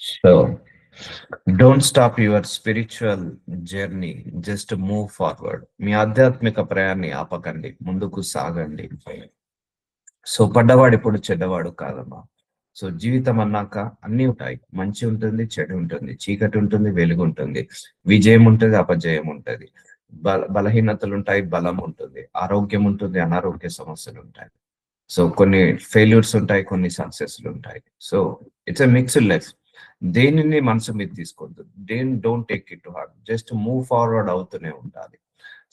So, don't stop your spiritual journey. Just move forward. మీ ఆధ్యాత్మిక ప్రయాణాన్ని ఆపకండి, ముందుకు సాగండి. సో పడ్డవాడు ఇప్పుడు చెడ్డవాడు కాదమ్మా. సో జీవితం అన్నాక అన్ని ఉంటాయి. మంచి ఉంటుంది, చెడు ఉంటుంది, చీకటి ఉంటుంది, వెలుగు ఉంటుంది, విజయం ఉంటుంది, అపజయం ఉంటుంది, బలహీనతలు ఉంటాయి, బలం ఉంటుంది, ఆరోగ్యం ఉంటుంది, అనారోగ్య సమస్యలు ఉంటాయి. సో కొన్ని ఫెయిల్యూర్స్ ఉంటాయి, కొన్ని సక్సెస్లు ఉంటాయి. So it's a mixed life. దేనిని మనసు మీద తీసుకోవద్దు. Don't take it to heart. Just move forward అవుతూనే ఉండాలి.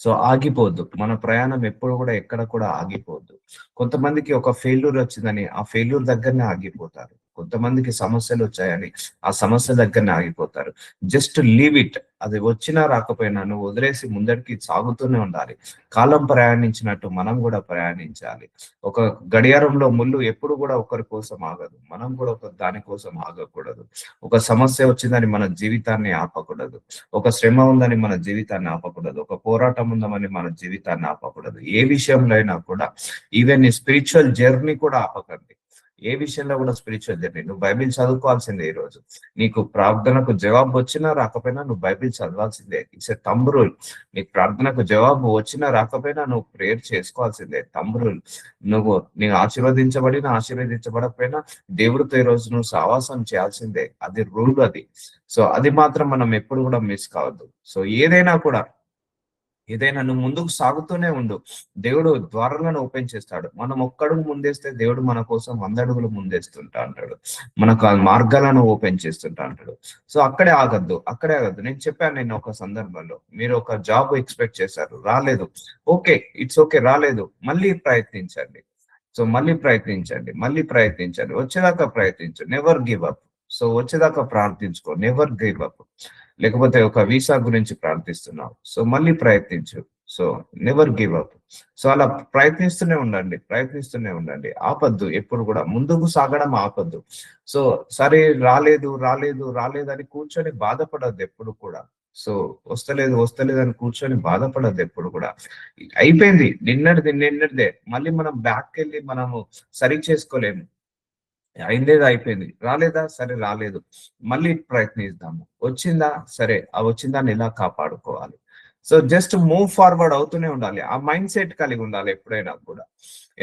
సో ఆగిపోద్దు. మన ప్రయాణం ఎప్పుడు కూడా ఎక్కడ కూడా ఆగిపోద్దు. కొంతమందికి ఒక ఫెయిల్యూర్ వచ్చిందని ఆ ఫెయిల్యూర్ దగ్గరనే ఆగిపోతారు. కొంతమందికి సమస్యలు వచ్చాయని ఆ సమస్య దగ్గరనే ఆగిపోతారు. Just leave it. అది వచ్చినా రాకపోయినా నువ్వు వదిలేసి ముందరికి సాగుతూనే ఉండాలి. కాలం ప్రయాణించినట్టు మనం కూడా ప్రయాణించాలి. ఒక గడియారంలో ముళ్ళు ఎప్పుడు కూడా ఒకరి కోసం ఆగదు. మనం కూడా ఒక దాని కోసం ఆగకూడదు. ఒక సమస్య వచ్చిందని మన జీవితాన్ని ఆపకూడదు. ఒక శ్రమ ఉందని మన జీవితాన్ని ఆపకూడదు. ఒక పోరాటం ఉందని మన జీవితాన్ని ఆపకూడదు. ఏ విషయంలో అయినా కూడా ఈవెన్ నీ స్పిరిచువల్ జర్నీ కూడా ఆపకండి. ఏ విషయంలో కూడా స్పిరిచువల్ జర్నీ. నువ్వు బైబిల్ చదువుకోవాల్సిందే. ఈ రోజు నీకు ప్రార్థనకు జవాబు వచ్చినా రాకపోయినా నువ్వు బైబిల్ చదవాల్సిందే. It's a thumb rule. నీకు ప్రార్థనకు జవాబు వచ్చినా రాకపోయినా నువ్వు ప్రేయర్ చేసుకోవాల్సిందే. Thumb rule. నీకు ఆశీర్వదించబడినా ఆశీర్వదించబడకపోయినా దేవుడితో ఈ రోజు నువ్వు సావాసం చేయాల్సిందే. అది రూల్ అది. సో అది మాత్రం మనం ఎప్పుడు కూడా మిస్ కావద్దు. సో ఏదైనా నువ్వు ముందుకు సాగుతూనే ఉండు. దేవుడు ద్వారాలను ఓపెన్ చేస్తాడు. మనం ఒక్కడుగు ముందేస్తే దేవుడు మన కోసం 100 అడుగులు ముందేస్తుంటా అంటాడు. మనకు ఆ మార్గాలను ఓపెన్ చేస్తుంటా అంటాడు. సో అక్కడే ఆగద్దు. నేను చెప్పాను నేను ఒక సందర్భంలో, మీరు ఒక జాబ్ ఎక్స్పెక్ట్ చేశారు, రాలేదు. ఓకే, ఇట్స్ ఓకే, రాలేదు. మళ్ళీ ప్రయత్నించండి. సో మళ్ళీ ప్రయత్నించండి. వచ్చేదాకా ప్రయత్నించు. Never give up. సో వచ్చేదాకా ప్రార్థించుకో. Never give up. లేకపోతే ఒక వీసా గురించి ప్రార్థిస్తున్నావు, సో మళ్ళీ ప్రయత్నించు. So never give up. So అలా ప్రయత్నిస్తూనే ఉండండి. ఆపద్దు. ఎప్పుడు కూడా ముందుకు సాగడం ఆపద్దు. సో సరే, రాలేదు అని కూర్చొని బాధపడద్దు ఎప్పుడు కూడా. సో వస్తలేదు అని కూర్చొని బాధపడద్దు ఎప్పుడు కూడా. అయిపోయింది, నిన్నటిదే. మళ్ళీ మనం బ్యాక్ వెళ్ళి మనము సరి చేసుకోలేము. అయిందేదో అయిపోయింది. రాలేదా, సరే రాలేదు, మళ్ళీ ప్రయత్నిద్దాము. వచ్చిందా, సరే ఆ వచ్చిందాన్ని ఎలా కాపాడుకోవాలి. సో జస్ట్ మూవ్ ఫార్వర్డ్ అవుతూనే ఉండాలి. ఆ మైండ్ సెట్ కలిగి ఉండాలి ఎప్పుడైనా కూడా.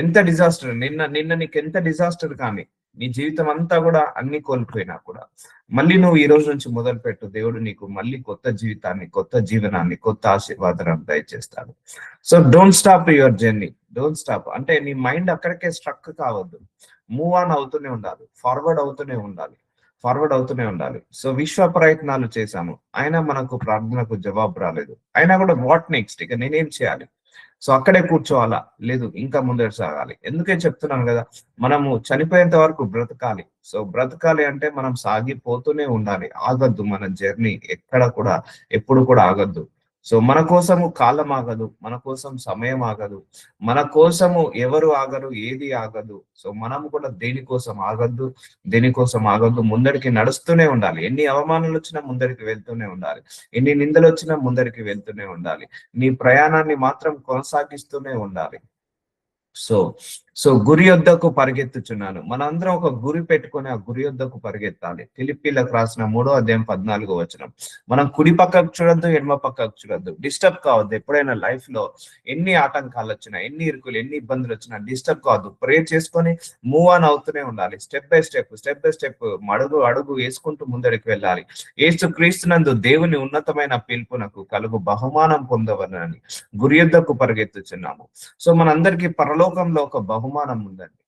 ఎంత డిజాస్టర్ నిన్న నీకు ఎంత డిజాస్టర్ కానీ, నీ జీవితం అంతా కూడా అన్ని కోల్పోయినా కూడా మళ్ళీ నువ్వు ఈ రోజు నుంచి మొదలు పెట్టు. దేవుడు నీకు మళ్ళీ కొత్త జీవితాన్ని, కొత్త జీవనాన్ని, కొత్త ఆశీర్వాదాన్ని దయచేస్తాడు. So don't stop your journey. Don't stop అంటే నీ మైండ్ అక్కడికే స్ట్రక్ కావద్దు. మూవ్ ఆన్ అవుతూనే ఉండాలి. ఫార్వర్డ్ అవుతూనే ఉండాలి. సో విశ్వ ప్రయత్నాలు చేశాము, అయినా మనకు ప్రార్థనకు జవాబు రాలేదు. అయినా కూడా వాట్ నెక్స్ట్, ఇక నేనేం చేయాలి? సో అక్కడే కూర్చోవాలా? లేదు, ఇంకా ముందడు సాగాలి. ఎందుకే చెప్తున్నాను కదా, మనము చనిపోయేంత వరకు బ్రతకాలి. సో బ్రతకాలి అంటే మనం సాగిపోతూనే ఉండాలి. ఆగద్దు. మన జర్నీ ఎక్కడ కూడా ఎప్పుడు కూడా ఆగద్దు. సో మన కోసము కాలం ఆగదు, మన కోసం సమయం ఆగదు, మన కోసము ఎవరు ఆగరు, ఏది ఆగదు. సో మనం కూడా దేనికోసం ఆగద్దు. ముందరికి నడుస్తూనే ఉండాలి. ఎన్ని అవమానాలు వచ్చినా ముందరికి వెళ్తూనే ఉండాలి. ఎన్ని నిందలు వచ్చినా ముందరికి వెళ్తూనే ఉండాలి. నీ ప్రయాణాన్ని మాత్రం కొనసాగిస్తూనే ఉండాలి. సో సో గురి యొద్దకు పరిగెత్తుచున్నాను. మనందరం ఒక గురి పెట్టుకొని ఆ గురి యొద్దకు పరిగెత్తాలి. ఫిలిప్పీలకు రాసిన 3వ అధ్యాయం 14వ వచనం. మనం కుడి పక్కకు చూడొద్దు, ఎడమ పక్కకు చూడొద్దు. డిస్టర్బ్ కావద్దు. ఎప్పుడైనా లైఫ్ లో ఎన్ని ఆటంకాలు వచ్చినా, ఎన్ని ఇరుకులు, ఎన్ని ఇబ్బందులు వచ్చినా డిస్టర్బ్ కావద్దు. ప్రే చేసుకొని మూవ్ ఆన్ అవుతూనే ఉండాలి. స్టెప్ బై స్టెప్ అడుగు వేసుకుంటూ ముందరికి వెళ్ళాలి. యేసు క్రీస్తునందు దేవుని ఉన్నతమైన పిలుపునకు కలుగు బహుమానం పొందవలని గురి యొద్దకు పరిగెత్తుచున్నాము. సో మనందరికీ పరలోకంలో ఒక బహుమానం ఉందండి.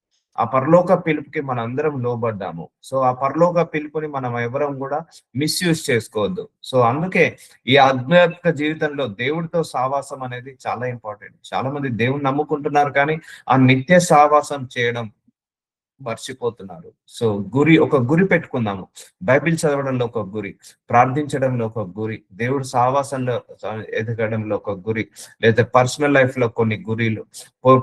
ఆ పరలోక పిలుపుకి మన అందరం లోబడ్డాము. సో ఆ పరలోక పిలుపుని మనం ఎవరం కూడా మిస్యూజ్ చేసుకోవద్దు. సో అందుకే ఈ ఆధ్యాత్మిక జీవితంలో దేవుడితో సావాసం అనేది చాలా ఇంపార్టెంట్. చాలా మంది దేవుని నమ్ముకుంటున్నారు కానీ ఆ నిత్య సావాసం చేయడం మర్చిపోతున్నారు. సో ఒక గురి పెట్టుకుందాము. బైబిల్ చదవడంలో ఒక గురి, ప్రార్థించడంలో ఒక గురి, దేవుడు సావాసంలో ఎదగడంలో ఒక గురి, లేదా పర్సనల్ లైఫ్ లో కొన్ని గురిలు,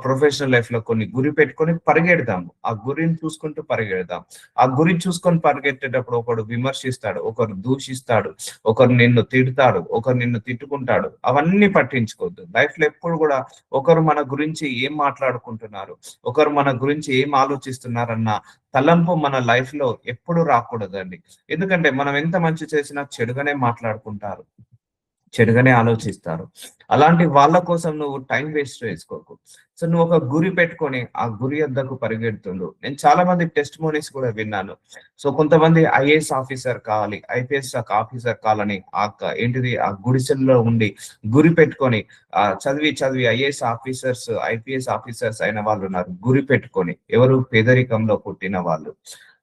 ప్రొఫెషనల్ లైఫ్ లో కొన్ని గురి పెట్టుకొని పరిగెడదాము. ఆ గురిని చూసుకుంటూ పరిగెడదాం. ఆ గురి చూసుకొని పరిగెట్టేటప్పుడు ఒకడు విమర్శిస్తాడు, ఒకరు దూషిస్తాడు, ఒకరు నిన్ను తిడతాడు, ఒకరు నిన్ను తిట్టుకుంటాడు. అవన్నీ పట్టించుకోవద్దు. లైఫ్ లో ఎప్పుడు కూడా ఒకరు మన గురించి ఏం మాట్లాడుకుంటున్నారు, ఒకరు మన గురించి ఏం ఆలోచిస్తున్నారు చేస్తున్నారన్న తలంపు మన లైఫ్ లో ఎప్పుడు రాకూడదండి. ఎందుకంటే మనం ఎంత మంచి చేసినా చెడుగానే మాట్లాడుకుంటారు, చెడుగానే ఆలోచిస్తారు. అలాంటి వాళ్ళ కోసం నువ్వు టైం వేస్ట్ చేసుకోకు. సో నువ్వు ఒక గురి పెట్టుకొని ఆ గురి వద్దకు పరిగెడుతుండు. నేను చాలా మంది టెస్టిమోనీస్ కూడా విన్నాను. సో కొంతమంది ఐఏఎస్ ఆఫీసర్ కావాలి, ఐపీఎస్ ఆఫీసర్ కావాలని ఏంటిది ఆ గుడిసెల్లో ఉండి గురి పెట్టుకొని చదివి చదివి ఐఏఎస్ ఆఫీసర్స్, ఐపీఎస్ ఆఫీసర్స్ అయిన వాళ్ళు ఉన్నారు. గురి పెట్టుకొని ఎవరు పేదరికంలో పుట్టిన వాళ్ళు.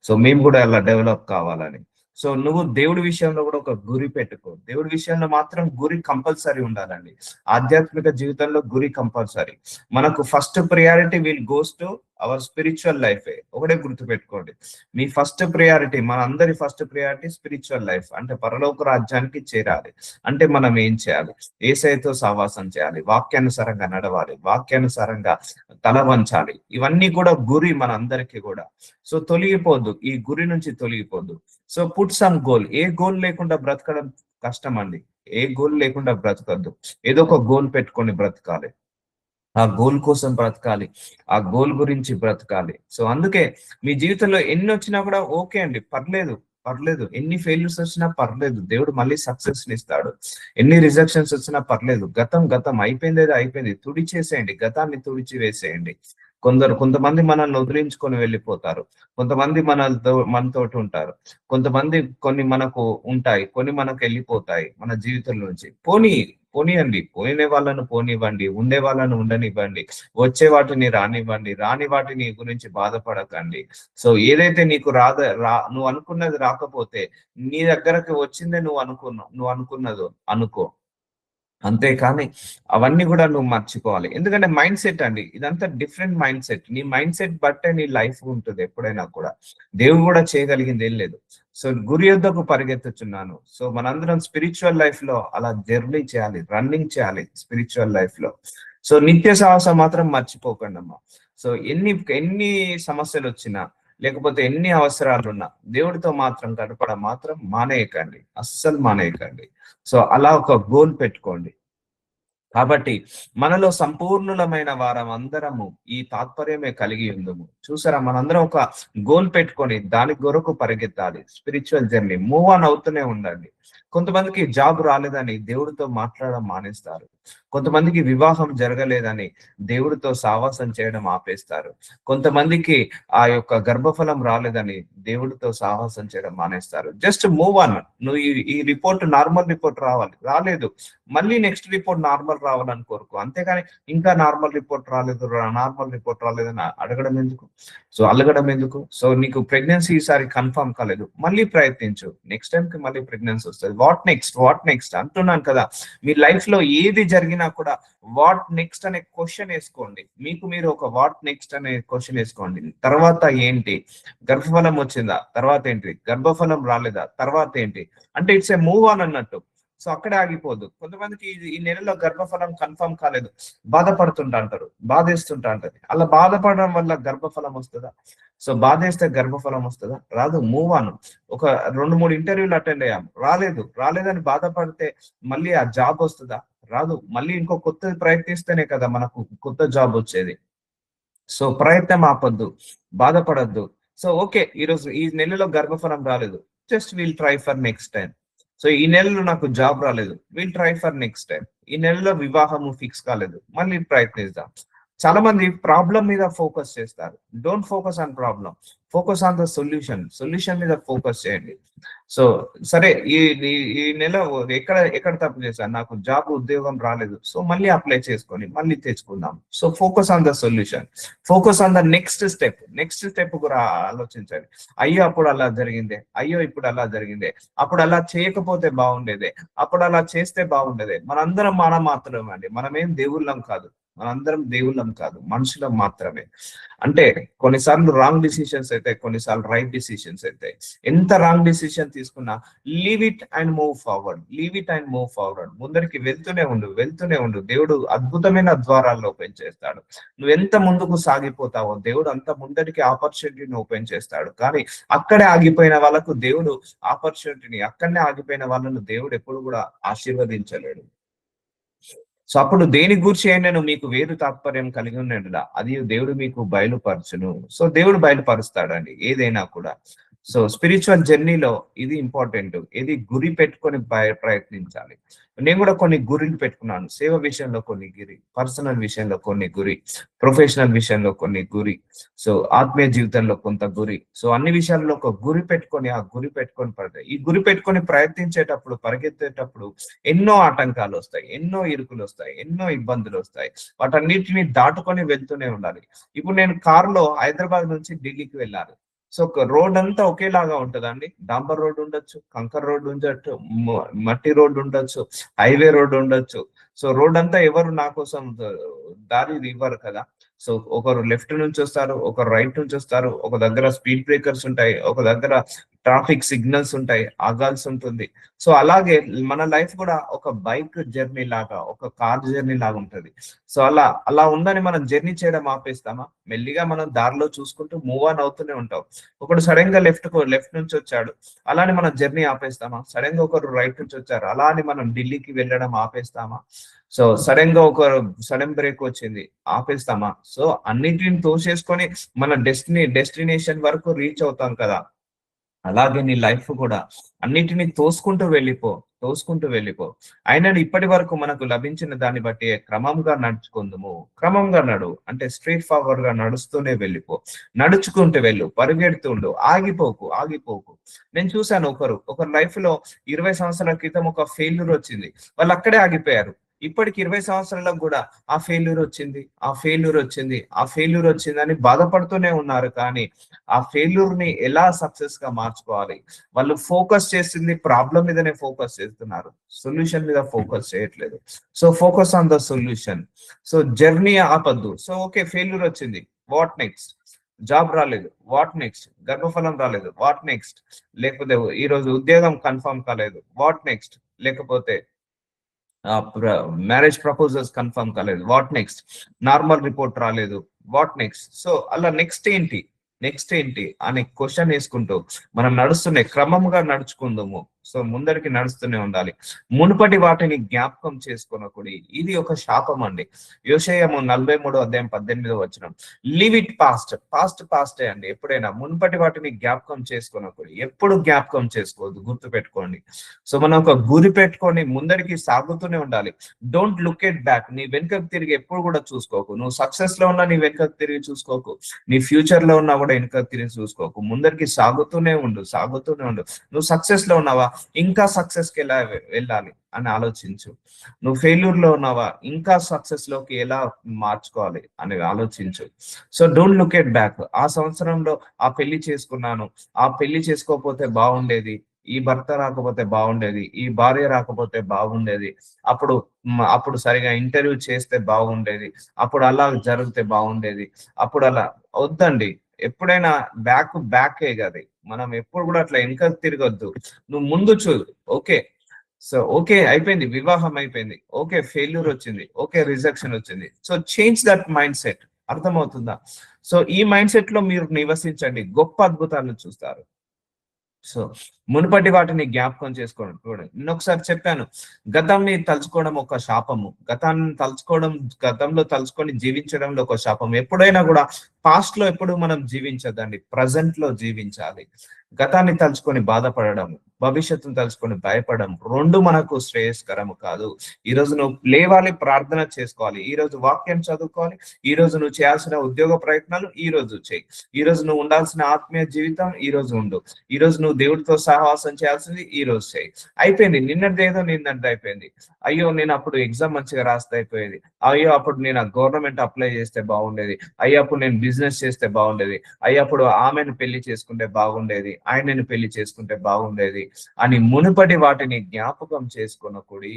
సో మేము కూడా అలా డెవలప్ కావాలని. సో నువ్వు దేవుడి విషయంలో కూడా ఒక గురి పెట్టుకో. దేవుడి విషయంలో మాత్రం గురి కంపల్సరీ ఉండాలండి. ఆధ్యాత్మిక జీవితంలో గురి కంపల్సరీ. మనకు first priority will goes to our spiritual life. ఒకటే గుర్తు పెట్టుకోండి, మీ ఫస్ట్ ప్రియారిటీ, మన అందరి ఫస్ట్ ప్రియారిటీ స్పిరిచువల్ లైఫ్. అంటే పరలోక రాజ్యానికి చేరాలి అంటే మనం ఏం చేయాలి? యేసయ్యతో సహవాసం చేయాలి, వాక్యానుసారంగా నడవాలి, వాక్యానుసారంగా తల వంచాలి. ఇవన్నీ కూడా గురి మన అందరికీ కూడా. సో తొలగిపోద్దు, ఈ గురి నుంచి తొలగిపోద్దు. So put some goal. ఏ గోల్ లేకుండా బ్రతకడం కష్టం అండి. ఏ గోల్ లేకుండా బ్రతకద్దు. ఏదో ఒక గోల్ పెట్టుకొని బ్రతకాలి, ఆ గోల్ కోసం బ్రతకాలి, ఆ గోల్ గురించి బ్రతకాలి. సో అందుకే మీ జీవితంలో ఎన్ని వచ్చినా కూడా ఓకే అండి, పర్లేదు, పర్లేదు. ఎన్ని ఫెయిల్యూర్స్ వచ్చినా పర్లేదు, దేవుడు మళ్ళీ సక్సెస్ ఇస్తాడు. ఎన్ని రిజెక్షన్స్ వచ్చినా పర్లేదు. గతం గతం అయిపోయింది, ఏదో అయిపోయింది, తుడిచేసేయండి, గతాన్ని తుడిచి వేసేయండి. కొంతమంది మనల్ని వదిలించుకొని వెళ్ళిపోతారు, కొంతమంది మనతోటి ఉంటారు, కొంతమంది కొన్ని మనకు ఉంటాయి, కొన్ని మనకు వెళ్ళిపోతాయి మన జీవితం నుంచి. పోనీయండి, పోయిన వాళ్ళను పోనివ్వండి, ఉండే వాళ్ళను ఉండనివ్వండి, వచ్చే వాటిని రానివ్వండి, రాని వాటిని గురించి బాధపడకండి. సో ఏదైతే నీకు నువ్వు అనుకున్నది రాకపోతే నీ దగ్గరకు వచ్చిందే నువ్వు అనుకున్నదో అనుకో. అంతేకాని అవన్నీ కూడా నువ్వు మర్చిపోవాలి. ఎందుకంటే మైండ్ సెట్ అండి, ఇదంతా డిఫరెంట్ మైండ్ సెట్. నీ మైండ్ సెట్ బట్టే నీ లైఫ్ ఉంటుంది ఎప్పుడైనా కూడా. దేవుడు కూడా చేయగలిగింది ఏం లేదు. సో గురి యొద్దకు పరిగెత్తుచున్నాను. సో మనందరం స్పిరిచువల్ లైఫ్ లో అలా జర్నీ చేయాలి, రన్నింగ్ చేయాలి స్పిరిచువల్ లైఫ్ లో. సో నిత్య సాహసం మాత్రం మర్చిపోకండి అమ్మా. సో ఎన్ని ఎన్ని సమస్యలు వచ్చినా, లేకపోతే ఎన్ని అవసరాలున్నా దేవుడితో మాత్రం గడపడం మాత్రం మానేయకండి, అస్సలు మానేయకండి. సో అలా ఒక గోల్ పెట్టుకోండి. కాబట్టి మనలో సంపూర్ణులమైన వారం అందరము ఈ తాత్పర్యమే కలిగి ఉందము. చూసారా, మనందరం ఒక గోల్ పెట్టుకొని దాని కొరకు పరిగెత్తాలి. స్పిరిచువల్ జర్నీ మూవ్ ఆన్ అవుతూనే ఉండండి. కొంతమందికి జాబ్ రాలేదని దేవుడితో మాట్లాడడం మానేస్తారు, కొంతమందికి వివాహం జరగలేదని దేవుడితో సావాసం చేయడం ఆపేస్తారు, కొంతమందికి ఆ యొక్క గర్భఫలం రాలేదని దేవుడితో సావాసం చేయడం మానేస్తారు. Just move on. నువ్వు ఈ రిపోర్ట్ నార్మల్ రిపోర్ట్ రాలేదు, మళ్ళీ నెక్స్ట్ రిపోర్ట్ నార్మల్ రావాలని కోరుకో. అంతేగాని ఇంకా నార్మల్ రిపోర్ట్ రాలేదని అడగడం ఎందుకు? సో అలగడం ఎందుకు? సో నీకు ప్రెగ్నెన్సీ ఈసారి కన్ఫర్మ్ కాలేదు, మళ్ళీ ప్రయత్నించు, నెక్స్ట్ టైం కి మళ్ళీ ప్రెగ్నెన్సీ వస్తుంది. వాట్ నెక్స్ట్ అంటున్నాను కదా. మీ లైఫ్ లో ఏది జరిగినా కూడా వాట్ నెక్స్ట్ అనే క్వశ్చన్ వేసుకోండి. మీకు మీరు ఒక వాట్ నెక్స్ట్ అనే క్వశ్చన్ వేసుకోండి. తర్వాత ఏంటి? గర్భఫలం వచ్చిందా? తర్వాత ఏంటి? గర్భఫలం రాలేదా? తర్వాత ఏంటి? అంటే ఇట్స్ ఏ మూవ్ ఆన్ అన్నట్టు. సో అక్కడే ఆగిపోదు. కొంతమందికి ఈ నెలలో గర్భఫలం కన్ఫర్మ్ కాలేదు, బాధపడుతుంటారు, బాధేస్తుంటాంటది. అలా బాధపడడం వల్ల గర్భఫలం వస్తుందా? సో బాధేస్తే గర్భఫలం వస్తుందా? రాదు. Move on. ఒక 2-3 ఇంటర్వ్యూలు అటెండ్ అయ్యాం, రాలేదని బాధపడితే మళ్ళీ ఆ జాబ్ వస్తుందా? రాదు. మళ్ళీ ఇంకో కొత్తది ప్రయత్నిస్తేనే కదా మనకు కొత్త జాబ్ వచ్చేది. సో ప్రయత్నం ఆపొద్దు, బాధపడద్దు. సో ఓకే, ఈ నెలలో గర్భఫలం రాలేదు, just will try for next time. So ఈ నెలలో నాకు జాబ్ రాలేదు, will try for next time. ఈ నెలలో వివాహము ఫిక్స్ కాలేదు, మళ్ళీ ప్రయత్నిద్దాం. చాలా మంది ప్రాబ్లం మీద ఫోకస్ చేస్తారు. Don't focus on problem, focus on the solution మీద ఫోకస్ చేయండి. సో సరే, ఈ ఈ నెల ఎక్కడ తప్పు చేశాను, నాకు జాబ్ ఉద్యోగం రాలేదు, సో మళ్ళీ అప్లై చేసుకొని మళ్ళీ తెచ్చుకుందాం. So focus on the solution, focus on the next step కూడా ఆలోచించండి. అయ్యో అప్పుడు అలా జరిగిందే, అయ్యో ఇప్పుడు అలా జరిగిందే, అప్పుడు అలా చేయకపోతే బాగుండేదే, అప్పుడు అలా చేస్తే బాగుండేదే. మనందరం మాత్రమే అండి, మనమేం దేవుళ్ళం కాదు, మనందరం దేవుళ్ళం కాదు, మనుషులం మాత్రమే. అంటే కొన్నిసార్లు రాంగ్ డిసిషన్స్ అయితే, కొన్నిసార్లు రైట్ డిసిషన్స్ అయితే. ఎంత రాంగ్ డిసిషన్ తీసుకున్నా leave it and move forward. ముందరికి వెళ్తూనే ఉండు. దేవుడు అద్భుతమైన ద్వారాలను ఓపెన్ చేస్తాడు. నువ్వు ఎంత ముందుకు సాగిపోతావో దేవుడు అంత ముందరికి ఆపర్చునిటీని ఓపెన్ చేస్తాడు. కానీ అక్కడే ఆగిపోయిన వాళ్ళకు దేవుడు అక్కడనే ఆగిపోయిన వాళ్ళను దేవుడు ఎప్పుడు కూడా ఆశీర్వదించలేడు. సో అప్పుడు దేని గూర్చి అయినను మీకు వేరు తాత్పర్యం కలిగి ఉన్నట్లా అది దేవుడు మీకు బయలుపరచును. సో దేవుడు బయలుపరుస్తాడండి ఏదైనా కూడా. సో స్పిరిచువల్ జర్నీలో ఇది ఇంపార్టెంట్. ఇది గురి పెట్టుకొని ప్రయత్నించాలి. నేను కూడా కొన్ని గురిలు పెట్టుకున్నాను. సేవ విషయంలో కొన్ని గురి, పర్సనల్ విషయంలో కొన్ని గురి, ప్రొఫెషనల్ విషయంలో కొన్ని గురి, సో ఆత్మీయ జీవితంలో కొంత గురి. సో అన్ని విషయాల్లో ఒక గురి పెట్టుకొని ఆ గురి పెట్టుకొని ఈ గురి పెట్టుకొని ప్రయత్నించేటప్పుడు, పరిగెత్తేటప్పుడు ఎన్నో ఆటంకాలు వస్తాయి, ఎన్నో ఇరుకులు వస్తాయి, ఎన్నో ఇబ్బందులు వస్తాయి. వాటన్నిటిని దాటుకొని వెళ్తూనే ఉండాలి. ఇప్పుడు నేను కారులో హైదరాబాద్ నుంచి ఢిల్లీకి వెళ్ళాలి. సో రోడ్ అంతా ఒకేలాగా ఉంటదండి. డాంబర్ రోడ్ ఉండొచ్చు, కంకర్ రోడ్ ఉండొచ్చు, మట్టి రోడ్ ఉండొచ్చు, హైవే రోడ్ ఉండొచ్చు. సో రోడ్ అంతా ఎవరు నా కోసం దారి ఇవ్వరు కదా. సో ఒకరు లెఫ్ట్ నుంచి వస్తారు, ఒకరు రైట్ నుంచి వస్తారు, ఒక దగ్గర స్పీడ్ బ్రేకర్స్ ఉంటాయి, ఒక దగ్గర ట్రాఫిక్ సిగ్నల్స్ ఉంటాయి, ఆగాల్సి ఉంటుంది. సో అలాగే మన లైఫ్ కూడా ఒక బైక్ జర్నీ లాగా, ఒక కార్ జర్నీ లాగా ఉంటది. సో అలా ఉందని మనం జర్నీ చేయడం ఆపేస్తామా? మెల్లిగా మనం దారిలో చూసుకుంటూ మూవ్ ఆన్ అవుతూనే ఉంటాం. ఒకడు సడన్ గా లెఫ్ట్ నుంచి వచ్చాడు, అలానే మనం జర్నీ ఆపేస్తామా? సడన్ గా ఒకరు రైట్ నుంచి వచ్చారు, అలా అని మనం ఢిల్లీకి వెళ్ళడం ఆపేస్తామా? సో సడన్ గా ఒక సడన్ బ్రేక్ వచ్చింది, ఆపేస్తామా? సో అన్నింటిని తోసేసుకొని మన డెస్టినేషన్ వరకు రీచ్ అవుతాం కదా. అలాగే నీ లైఫ్ కూడా అన్నిటిని తోసుకుంటూ వెళ్ళిపో. అయినా ఇప్పటి వరకు మనకు లభించిన దాన్ని బట్టి క్రమంగా నడుచుకుందుము. క్రమంగా అంటే స్ట్రైట్ ఫార్వర్డ్ గా నడుస్తూనే వెళ్ళిపో. నడుచుకుంటూ వెళ్ళు, పరిగెడుతుండు, ఆగిపోకు. నేను చూశాను ఒకరు లైఫ్ లో 20 సంవత్సరాల క్రితం ఒక ఫెయిల్యూర్ వచ్చింది, వాళ్ళు అక్కడే ఆగిపోయారు. ఇప్పటికి 20 సంవత్సరాలకు కూడా ఆ ఫెయిల్యూర్ వచ్చింది అని బాధపడుతూనే ఉన్నారు. కానీ ఆ ఫెయిల్యూర్ ని ఎలా సక్సెస్ గా మార్చుకోవాలి, వాళ్ళు ఫోకస్ చేసింది ప్రాబ్లం మీదనే ఫోకస్ చేస్తున్నారు, సొల్యూషన్ మీద ఫోకస్ చేయట్లేదు. So focus on the solution. So journey ఆపద్దు. సో ఓకే, ఫెయిల్యూర్ వచ్చింది, వాట్ నెక్స్ట్? జాబ్ రాలేదు, వాట్ నెక్స్ట్? గర్భఫలం రాలేదు, వాట్ నెక్స్ట్? లేకపోతే ఈ రోజు ఉద్యోగం కన్ఫర్మ్ కాలేదు, వాట్ నెక్స్ట్? లేకపోతే మ్యారేజ్ ప్రపోజల్స్ కన్ఫర్మ్ కాలేదు, వాట్ నెక్స్ట్? నార్మల్ రిపోర్ట్ రాలేదు, వాట్ నెక్స్ట్? సో అలా నెక్స్ట్ ఏంటి అనే క్వశ్చన్ వేసుకుంటూ మనం క్రమంగా నడుచుకుందాము. సో ముందరికి నడుస్తూనే ఉండాలి. మునుపటి వాటిని జ్ఞాపకం చేసుకొనకుడి. ఇది ఒక శాపం అండి. యోషేయము 43:18 లీవ్ ఇట్ పాస్టే అండి. ఎప్పుడైనా మునుపటి వాటిని జ్ఞాపకం చేసుకొనకుడి. ఎప్పుడు జ్ఞాపకం చేసుకోవద్దు, గుర్తు పెట్టుకోండి. సో మనం ఒక గురి పెట్టుకొని ముందరికి సాగుతూనే ఉండాలి. Don't look at back. నీ వెనుకకు తిరిగి ఎప్పుడు కూడా చూసుకోకు. నువ్వు సక్సెస్ లో ఉన్నా నీ వెనుకకు తిరిగి చూసుకోకు, నీ ఫ్యూచర్ లో ఉన్నా కూడా వెనుకకు తిరిగి చూసుకోకు. ముందరికి సాగుతూనే ఉండు. నువ్వు సక్సెస్ లో ఉన్నావా, ఇంకా సక్సెస్ కి ఎలా వెళ్ళాలి అని ఆలోచించు. నువ్వు ఫెయిల్యూర్ లో ఉన్నావా, ఇంకా సక్సెస్ లోకి ఎలా మార్చుకోవాలి అని ఆలోచించు. So don't look at back. ఆ సంవత్సరంలో ఆ పెళ్లి చేసుకున్నాను, ఆ పెళ్లి చేసుకోకపోతే బాగుండేది, ఈ భర్త రాకపోతే బాగుండేది, ఈ భార్య రాకపోతే బాగుండేది, అప్పుడు సరిగా ఇంటర్వ్యూ చేస్తే బాగుండేది, అప్పుడు అలా జరిగితే బాగుండేది, అప్పుడు అలా వద్దండి. ఎప్పుడైనా బ్యాకే కదా. మనం ఎప్పుడు కూడా అట్లా వెనక తిరగొద్దు. నువ్వు ముందు చూడు. ఓకే, సో ఓకే అయిపోయింది, వివాహం అయిపోయింది, ఓకే ఫెయిల్యూర్ వచ్చింది, ఓకే రిజెక్షన్ వచ్చింది. So change that mind set. అర్థమవుతుందా? సో ఈ మైండ్ సెట్ లో మీరు నివసించండి, గొప్ప అద్భుతాలను చూస్తారు. సో మునుపటి వాటిని జ్ఞాపకం చేసుకోవడం. నేను ఒకసారి చెప్పాను, గతాన్ని తలుచుకోవడం ఒక శాపము. గతంలో తలుచుకొని జీవించడంలో ఒక శాపం. ఎప్పుడైనా కూడా పాస్ట్ లో ఎప్పుడు మనం జీవించదండి, ప్రజెంట్ లో జీవించాలి. గతాన్ని తలుచుకొని బాధపడడం, భవిష్యత్తును తలుచుకొని భయపడడం రెండు మనకు శ్రేయస్కరము కాదు. ఈ రోజు నువ్వు లేవాలి, ప్రార్థన చేసుకోవాలి, ఈ రోజు వాక్యం చదువుకోవాలి, ఈ రోజు నువ్వు చేయాల్సిన ఉద్యోగ ప్రయత్నాలు ఈ రోజు చేయి, ఈ రోజు నువ్వు ఉండాల్సిన ఆత్మీయ జీవితం ఈ రోజు ఉండు, ఈ రోజు నువ్వు దేవుడితో సహవాసం చేయాల్సింది ఈ రోజు చేయి. అయిపోయింది, నిన్నటిది అయిపోయింది. అయ్యో నేను అప్పుడు ఎగ్జామ్ మంచిగా రాస్తే అయిపోయేది, అయ్యో అప్పుడు నేను గవర్నమెంట్ అప్లై చేస్తే బాగుండేది, అయ్యో అప్పుడు నేను బిజినెస్ చేస్తే బాగుండేది, అయ్యో అప్పుడు ఆమెను పెళ్లి చేసుకుంటే బాగుండేది, ఆయనను పెళ్లి చేసుకుంటే బాగుండేది అని మునుపటి వాటిని జ్ఞాపకం చేసుకొనకుడి.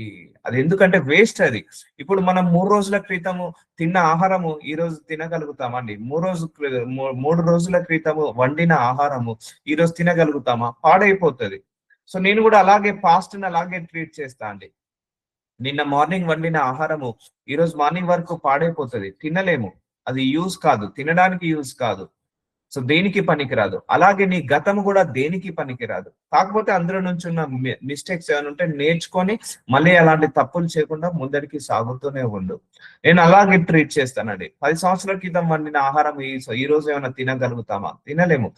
అది ఎందుకంటే వేస్ట్ అది. ఇప్పుడు మనం 3 రోజుల క్రితము తిన్న ఆహారము ఈ రోజు తినగలుగుతామండి? 3 రోజుల క్రితము వండిన ఆహారము ఈ రోజు తినగలుగుతామా? పాడైపోతుంది. సో నేను కూడా అలాగే పాస్ట్ అలాగే ట్రీట్ చేస్తా అండి. నిన్న మార్నింగ్ వండిన ఆహారము ఈ రోజు మార్నింగ్ వరకు పాడైపోతుంది, తినలేము, అది యూజ్ కాదు, తినడానికి యూజ్ కాదు. సో దేనికి పనికిరాదు. అలాగే నీ గతం కూడా దేనికి పనికిరాదు. కాకపోతే అందులో నుంచి ఉన్న మిస్టేక్స్ ఏమైనా ఉంటే నేర్చుకొని మళ్ళీ అలాంటి తప్పులు చేయకుండా ముందరికి సాగుతూనే ఉండు. నేను అలాగే ట్రీట్ చేస్తానండి. 10 సంవత్సరాల క్రితం వండిన ఆహారం ఈ రోజు ఏమైనా తినగలుగుతామా? తినలేము.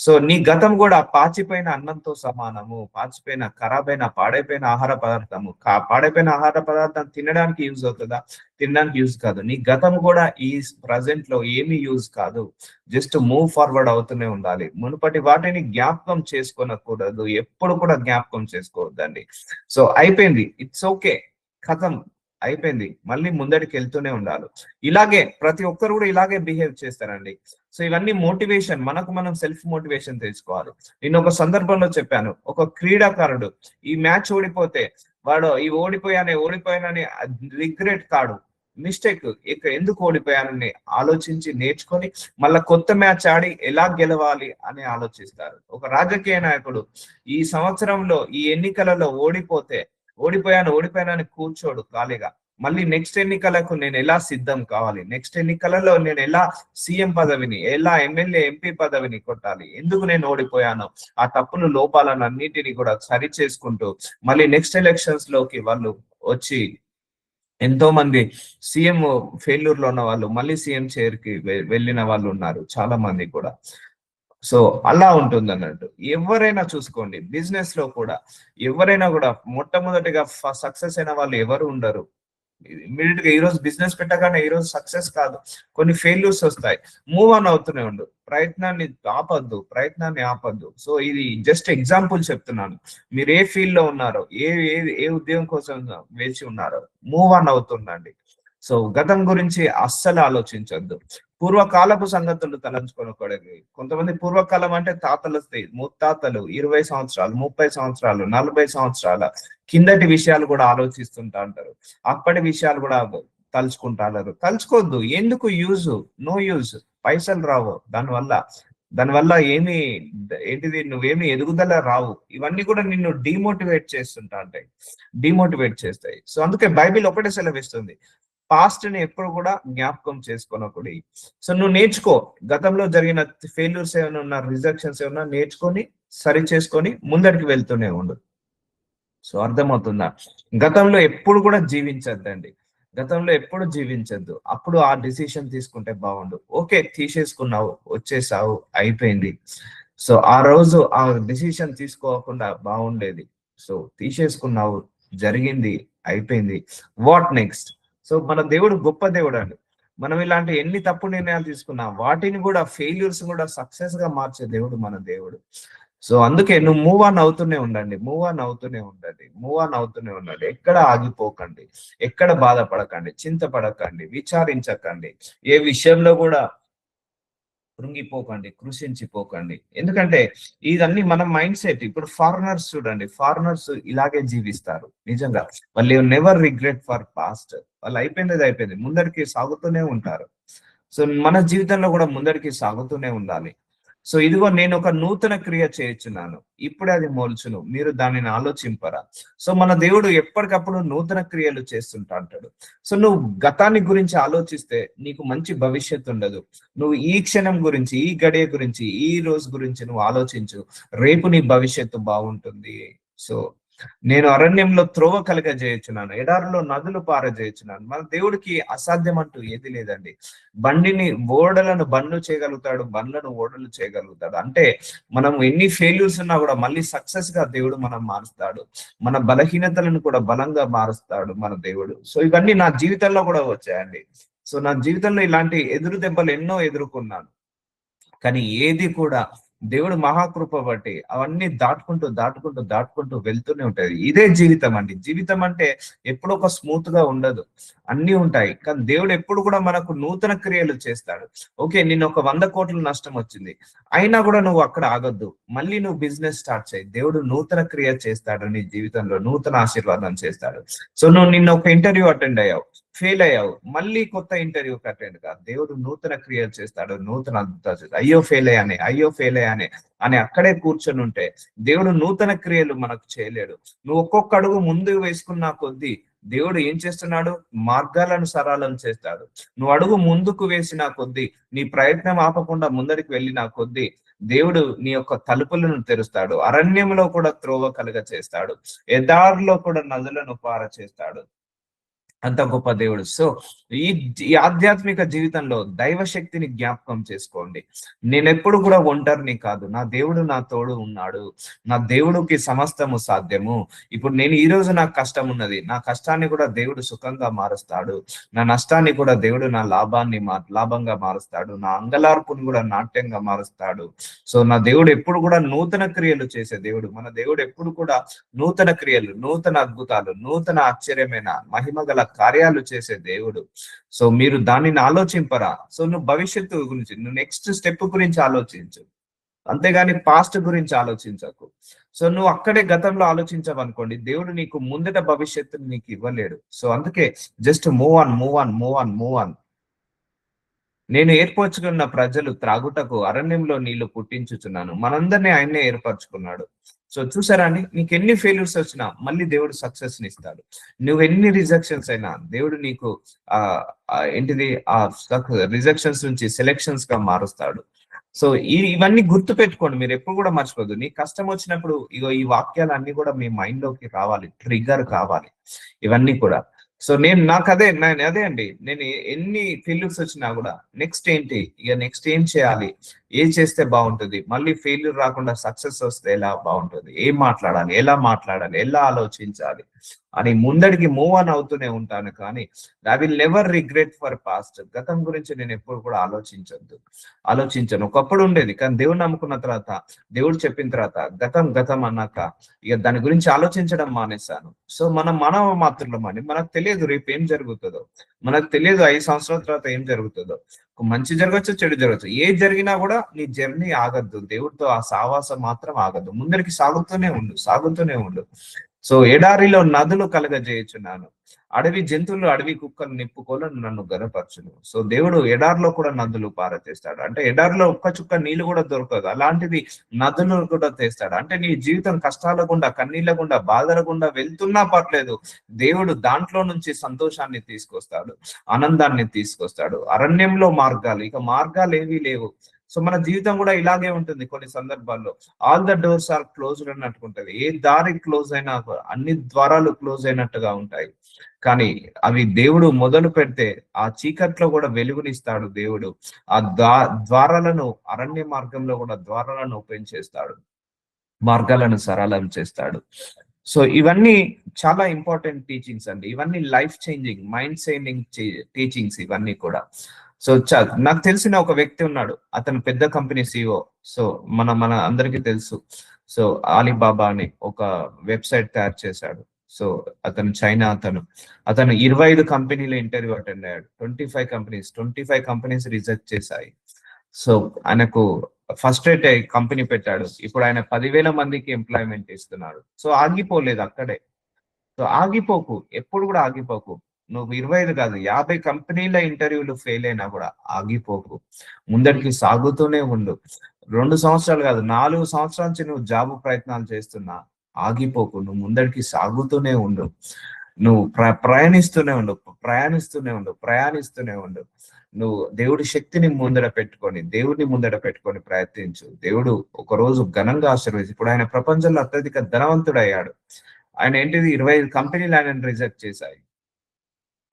సో నీ గతం కూడా పాచిపోయిన అన్నంతో సమానము. పాచిపోయిన, ఖరాబైన, పాడైపోయిన ఆహార పదార్థము. పాడైపోయిన ఆహార పదార్థం తినడానికి యూజ్ అవుతుందా? తినడానికి యూజ్ కాదు. నీ గతం కూడా ఈ ప్రజెంట్ లో ఏమీ యూజ్ కాదు. జస్ట్ మూవ్ ఫార్వర్డ్ అవుతూనే ఉండాలి. మునుపటి వాటిని జ్ఞాపకం చేసుకోనకూడదు. ఎప్పుడు కూడా జ్ఞాపకం చేసుకోవద్దండి. సో అయిపోయింది, ఇట్స్ ఓకే, కథం అయిపోయింది, మళ్ళీ ముందడికి వెళ్తూనే ఉండాలి. ఇలాగే ప్రతి ఒక్కరు కూడా ఇలాగే బిహేవ్ చేస్తారండి. సో ఇవన్నీ మోటివేషన్, మనకు మనం సెల్ఫ్ మోటివేషన్ తెలుసుకోవాలి. నేను ఒక సందర్భంలో చెప్పాను, ఒక క్రీడాకారుడు ఈ మ్యాచ్ ఓడిపోతే వాడు ఈ ఓడిపోయానని రిగ్రెట్ కాడు, మిస్టేక్ ఎందుకు ఓడిపోయానని ఆలోచించి నేర్చుకొని మళ్ళా కొత్త మ్యాచ్ ఆడి ఎలా గెలవాలి అని ఆలోచిస్తారు. ఒక రాజకీయ నాయకుడు ఈ సంవత్సరంలో ఈ ఎన్నికలలో ఓడిపోయానని కూర్చోడు ఖాళీగా. మళ్ళీ నెక్స్ట్ ఎన్నికలకు నేను ఎలా సిద్ధం కావాలి, నెక్స్ట్ ఎన్నికలలో నేను ఎలా సీఎం పదవిని, ఎలా ఎమ్మెల్యే ఎంపీ పదవిని కొట్టాలి, ఎందుకు నేను ఓడిపోయాను, ఆ తప్పులు లోపాలను అన్నిటిని కూడా సరి చేసుకుంటూ మళ్ళీ నెక్స్ట్ ఎలక్షన్స్ లోకి వాళ్ళు వచ్చి, ఎంతో మంది సీఎం ఫెయిల్యూర్ లో ఉన్న వాళ్ళు మళ్ళీ సీఎం చైర్ కి వెళ్ళిన వాళ్ళు ఉన్నారు చాలా మంది కూడా. సో అలా ఉంటుంది అన్నట్టు. ఎవరైనా చూసుకోండి, బిజినెస్ లో కూడా ఎవరైనా కూడా మొట్టమొదటిగా సక్సెస్ అయిన వాళ్ళు ఎవరు ఉండరు. ఇమీడియట్ గా ఈ రోజు బిజినెస్ పెట్టగానే ఈ రోజు సక్సెస్ కాదు, కొన్ని ఫెయిల్యూర్స్ వస్తాయి. మూవ్ ఆన్ అవుతూనే ఉండు, ప్రయత్నాన్ని ఆపద్దు. సో ఇది జస్ట్ ఎగ్జాంపుల్ చెప్తున్నాను. మీరు ఏ ఫీల్డ్ లో ఉన్నారో, ఏ ఉద్యోగం కోసం వేచి ఉన్నారో మూవ్ ఆన్ అవుతుండండి. సో గతం గురించి అస్సలు ఆలోచించొద్దు. పూర్వకాలపు సంగతులు తలంచుకోకూడదు. కొంతమంది పూర్వకాలం అంటే తాతలు, ముత్తాతలు 20 సంవత్సరాలు, 30 సంవత్సరాలు, 40 సంవత్సరాల కిందటి విషయాలు కూడా ఆలోచిస్తుంటా అంటారు. అప్పటి విషయాలు కూడా తలుచుకుంటారు. తలుచుకోవద్దు. ఎందుకు? No use. పైసలు రావు దానివల్ల ఏంటిది, నువ్వేమి ఎదుగుదల రావు. ఇవన్నీ కూడా నిన్ను డిమోటివేట్ చేస్తాయి. సో అందుకే బైబిల్ ఒకటే సెలవిస్తుంది, పాస్ట్ ని ఎప్పుడు కూడా జ్ఞాపకం చేసుకోనకూడదు. సో నువ్వు నేర్చుకో, గతంలో జరిగిన ఫెయిల్యూర్స్ ఏమైనా ఉన్నా, రిజెక్షన్స్ ఏమైనా నేర్చుకొని సరి చేసుకొని ముందరికి వెళ్తూనే ఉండు. సో అర్థమవుతుందా? గతంలో ఎప్పుడు కూడా జీవించద్దు. అప్పుడు ఆ డిసిషన్ తీసుకుంటే బాగుండు. ఓకే, తీసేసుకున్నావు, వచ్చేసావు, అయిపోయింది. సో ఆ రోజు ఆ డిసిషన్ తీసుకోకుండా బాగుండేది. సో తీసేసుకున్నావు, జరిగింది, అయిపోయింది. What next? సో మన దేవుడు గొప్ప దేవుడు అండి. మనం ఇలాంటి ఎన్ని తప్పు నిర్ణయాలు తీసుకున్నా వాటిని కూడా, ఫెయిల్యూర్స్ కూడా సక్సెస్ గా మార్చే దేవుడు మన దేవుడు. సో అందుకే నువ్వు మూవ్ ఆన్ అవుతూనే ఉండండి. ఎక్కడ ఆగిపోకండి, ఎక్కడ బాధపడకండి, చింతపడకండి, విచారించకండి, ఏ విషయంలో కూడా కృంగిపోకండి, కృషించిపోకండి. ఎందుకంటే ఇదన్నీ మన మైండ్ సెట్. ఇప్పుడు ఫారినర్స్ చూడండి, ఫారినర్స్ ఇలాగే జీవిస్తారు. నిజంగా వాళ్ళు నెవర్ రిగ్రెట్ ఫర్ పాస్ట్. వాళ్ళు అయిపోయింది, ముందరికి సాగుతూనే ఉంటారు. సో మన జీవితంలో కూడా ముందరికి సాగుతూనే ఉండాలి. సో ఇదిగో నేను ఒక నూతన క్రియ చేయుచున్నాను, ఇప్పుడే అది మొలుచును, మీరు దానిని ఆలోచింపరా. సో మన దేవుడు ఎప్పటికప్పుడు నూతన క్రియలు చేస్తుంటా అంటాడు. సో నువ్వు గతాన్ని గురించి ఆలోచిస్తే నీకు మంచి భవిష్యత్తు ఉండదు. నువ్వు ఈ క్షణం గురించి, ఈ గడియ గురించి, ఈ రోజు గురించి నువ్వు ఆలోచించు, రేపు నీ భవిష్యత్తు బాగుంటుంది. సో నేను అరణ్యంలో త్రోవ కలగజేయుచున్నాను, ఎడారిలో నదులు పారజేయుచున్నాను. మన దేవుడికి అసాధ్యం అంటూ ఏది లేదండి. ఓడలను బండ్లు చేయగలుగుతాడు, బండ్లను ఓడలు చేయగలుగుతాడు. అంటే మనం ఎన్ని ఫెయిల్యూర్స్ ఉన్నా కూడా మళ్ళీ సక్సెస్ గా దేవుడు మనం మారుస్తాడు. మన బలహీనతలను కూడా బలంగా మారుస్తాడు మన దేవుడు. సో ఇవన్నీ నా జీవితంలో కూడా వచ్చాయండి. సో నా జీవితంలో ఇలాంటి ఎదురు దెబ్బలు ఎన్నో ఎదుర్కొన్నాను, కానీ ఏది కూడా దేవుడు మహాకృప బట్టి అవన్నీ దాటుకుంటూ వెళ్తూనే ఉంటది. ఇదే జీవితం అండి. జీవితం అంటే ఎప్పుడు ఒక స్మూత్ గా ఉండదు, అన్ని ఉంటాయి. కానీ దేవుడు ఎప్పుడు కూడా మనకు నూతన క్రియలు చేస్తాడు. ఓకే, నిన్ను ఒక 100 కోట్ల నష్టం వచ్చింది, అయినా కూడా నువ్వు అక్కడ ఆగొద్దు, మళ్ళీ నువ్వు బిజినెస్ స్టార్ట్ చేయి. దేవుడు నూతన క్రియ చేస్తాడు, నీ జీవితంలో నూతన ఆశీర్వాదం చేస్తాడు. సో నువ్వు నిన్న ఒక ఇంటర్వ్యూ అటెండ్ అయ్యావు, ఫెయిల్ అయ్యావు, మళ్ళీ కొత్త ఇంటర్వ్యూకి అటెండ్ కా. దేవుడు నూతన క్రియలు చేస్తాడు, నూతన అద్భుతాలు చేస్తాడు. అయ్యో ఫెయిల్ అయ్యానే అని అక్కడే కూర్చొని ఉంటే దేవుడు నూతన క్రియలు మనకు చేయలేడు. నువ్వు ఒక్కొక్క అడుగు ముందుకు వేసుకున్న కొద్దీ దేవుడు ఏం చేస్తున్నాడు? మార్గాలను సరళం చేస్తాడు. నువ్వు అడుగు ముందుకు వేసిన కొద్దీ, నీ ప్రయత్నం ఆపకుండా ముందరికి వెళ్ళిన కొద్దీ దేవుడు నీ యొక్క తలుపులను తెరుస్తాడు. అరణ్యంలో కూడా త్రోవ కలుగ చేస్తాడు, ఎడారిలో కూడా నదులను పార చేస్తాడు. అంత గొప్ప దేవుడు. సో ఈ ఈ ఆధ్యాత్మిక జీవితంలో దైవ శక్తిని జ్ఞాపకం చేసుకోండి. నేనెప్పుడు కూడా ఒంటరిని కాదు, నా దేవుడు నా తోడు ఉన్నాడు, నా దేవుడికి సమస్తము సాధ్యము. ఇప్పుడు నేను ఈ రోజు నాకు కష్టం ఉన్నది, నా కష్టాన్ని కూడా దేవుడు సుఖంగా మారుస్తాడు, నా నష్టాన్ని కూడా దేవుడు నా లాభంగా మారుస్తాడు, నా అంగలార్పుని కూడా నాట్యంగా మారుస్తాడు. సో నా దేవుడు ఎప్పుడు కూడా నూతన క్రియలు చేసే దేవుడు. మన దేవుడు ఎప్పుడు కూడా నూతన క్రియలు, నూతన అద్భుతాలు, నూతన ఆశ్చర్యమైన మహిమగల కార్యాలు చేసే దేవుడు. సో మీరు దానిని ఆలోచింపరా? సో నువ్వు భవిష్యత్తు గురించి, నువ్వు నెక్స్ట్ స్టెప్ గురించి ఆలోచించు, అంతేగాని పాస్ట్ గురించి ఆలోచించకు. సో నువ్వు అక్కడే గతంలో ఆలోచించవనుకోండి, దేవుడు నీకు ముందట భవిష్యత్తుని నీకు ఇవ్వలేడు. సో అందుకే just move on, move on, move on, move on. నేను ఏర్పరచుకున్న ప్రజలు త్రాగుటకు అరణ్యంలో నీళ్లు పుట్టించుచున్నాను. మనందరినీ ఆయన్నే ఏర్పరచుకున్నాడు. సో చూసారా అండి, నీకు ఎన్ని ఫెయిల్యూర్స్ వచ్చినా మళ్ళీ దేవుడు సక్సెస్ ని ఇస్తాడు. నువ్వు ఎన్ని రిజెక్షన్స్ అయినా దేవుడు నీకు ఏంటిది ఆ రిజెక్షన్స్ నుంచి సెలెక్షన్స్ గా మారుస్తాడు. సో ఇవన్నీ గుర్తు పెట్టుకోండి, మీరు ఎప్పుడు కూడా మర్చిపోదు. నీ కష్టం వచ్చినప్పుడు ఇగో ఈ వాక్యాలు అన్ని కూడా మీ మైండ్ లోకి రావాలి, ట్రిగ్గర్ కావాలి ఇవన్నీ కూడా. సో నాకు అదే అండి, నేను ఎన్ని ఫెయిల్యూర్స్ వచ్చినా కూడా నెక్స్ట్ ఏంటి, ఇక నెక్స్ట్ ఏం చేయాలి, ఏం చేస్తే బాగుంటుంది, మళ్ళీ ఫెయిల్యూర్ రాకుండా సక్సెస్ వస్తే ఎలా బాగుంటుంది, ఏం మాట్లాడాలి, ఎలా ఆలోచించాలి అని ముందడికి మూవ్ ఆన్ అవుతూనే ఉంటాను. కానీ I will never regret for past. గతం గురించి నేను ఎప్పుడు కూడా ఆలోచించను. ఒకప్పుడు ఉండేది, కానీ దేవుడు నమ్ముకున్న తర్వాత, దేవుడు చెప్పిన తర్వాత గతం అన్నాక ఇక దాని గురించి ఆలోచించడం మానేశాను. సో మనం మానవ మాత్రులం అని మనకు తెలియదు రేపు ఏం జరుగుతుందో, మనకు తెలియదు 5 సంవత్సరాల తర్వాత ఏం జరుగుతుందో. మంచి జరగచ్చు, చెడు జరగచ్చు, ఏది జరిగినా కూడా నీ జర్నీ ఆగద్దు, దేవుడితో ఆ సావాసం మాత్రం ఆగద్దు, ముందరికి సాగుతూనే ఉండు. సో ఎడారిలో నదులు కలగజేయుచున్నాను, అడవి జంతువులు, అడవి కుక్కలు, నిప్పుకోలను నన్ను గనపరచును. సో దేవుడు ఎడారిలో కూడా నదులు పారచేస్తాడు. అంటే ఎడారిలో ఒక్క చుక్క నీళ్లు కూడా దొరకదు, అలాంటిది నదులు కూడా తెస్తాడు. అంటే నీ జీవితం కష్టాల గుండా, కన్నీళ్ల గుండా, బాధల గుండా వెళ్తున్నా పర్లేదు, దేవుడు దాంట్లో నుంచి సంతోషాన్ని తీసుకొస్తాడు, ఆనందాన్ని తీసుకొస్తాడు. అరణ్యంలో మార్గాలు, ఇక మార్గాలు ఏవీ లేవు. సో మన జీవితం కూడా ఇలాగే ఉంటుంది. కొన్ని సందర్భాల్లో all the doors are closed అన్నట్టుకుంటది. ఏ దారి క్లోజ్ అయినా, అన్ని ద్వారాలు క్లోజ్ అయినట్టుగా ఉంటాయి. కానీ అవి దేవుడు మొదలు పెడితే ఆ చీకట్లో కూడా వెలుగునిస్తాడు దేవుడు. ఆ ద్వారాలను, అరణ్య మార్గంలో కూడా ద్వారాలను ఓపెన్ చేస్తాడు, మార్గాలను సరళం చేస్తాడు. సో ఇవన్నీ చాలా ఇంపార్టెంట్ టీచింగ్స్ అండి. ఇవన్నీ life changing, mind changing teachings ఇవన్నీ కూడా. సో నాకు తెలిసిన ఒక వ్యక్తి ఉన్నాడు, అతను పెద్ద కంపెనీ CEO. సో మన అందరికీ తెలుసు. సో ఆలీబాబా అని ఒక వెబ్సైట్ తయారు చేశాడు. సో అతను చైనా, అతను 25 కంపెనీల ఇంటర్వ్యూ అటెండ్ అయ్యాడు. 25 కంపెనీస్ రిజెక్ట్ చేశాయి. సో ఆయనకు ఫస్ట్రేట్ అయ్యి కంపెనీ పెట్టాడు. ఇప్పుడు ఆయన 10,000 మందికి ఎంప్లాయ్మెంట్ ఇస్తున్నాడు. సో ఆగిపోలేదు అక్కడే. సో ఆగిపోకు, ఎప్పుడు కూడా ఆగిపోకు. నువ్వు 25 కాదు, 50 కంపెనీల ఇంటర్వ్యూలు ఫెయిల్ అయినా కూడా ఆగిపోకు, ముందరికి సాగుతూనే ఉండు. 2 సంవత్సరాలు కాదు, 4 సంవత్సరాల నుంచి నువ్వు జాబ్ ప్రయత్నాలు చేస్తున్నా ఆగిపోకు, నువ్వు ముందరికి సాగుతూనే ఉండు. నువ్వు ప్రయాణిస్తూనే ఉండు. నువ్వు దేవుడి శక్తిని దేవుడిని ముందర పెట్టుకొని ప్రయత్నించు. దేవుడు ఒక రోజు ఘనంగా ఆశీర్వదించి, ఇప్పుడు ఆయన ప్రపంచంలో అత్యధిక ధనవంతుడయ్యాడు. ఆయన ఏంటిది, 25 కంపెనీలు ఆయనను రిజెక్ట్ చేశాయి.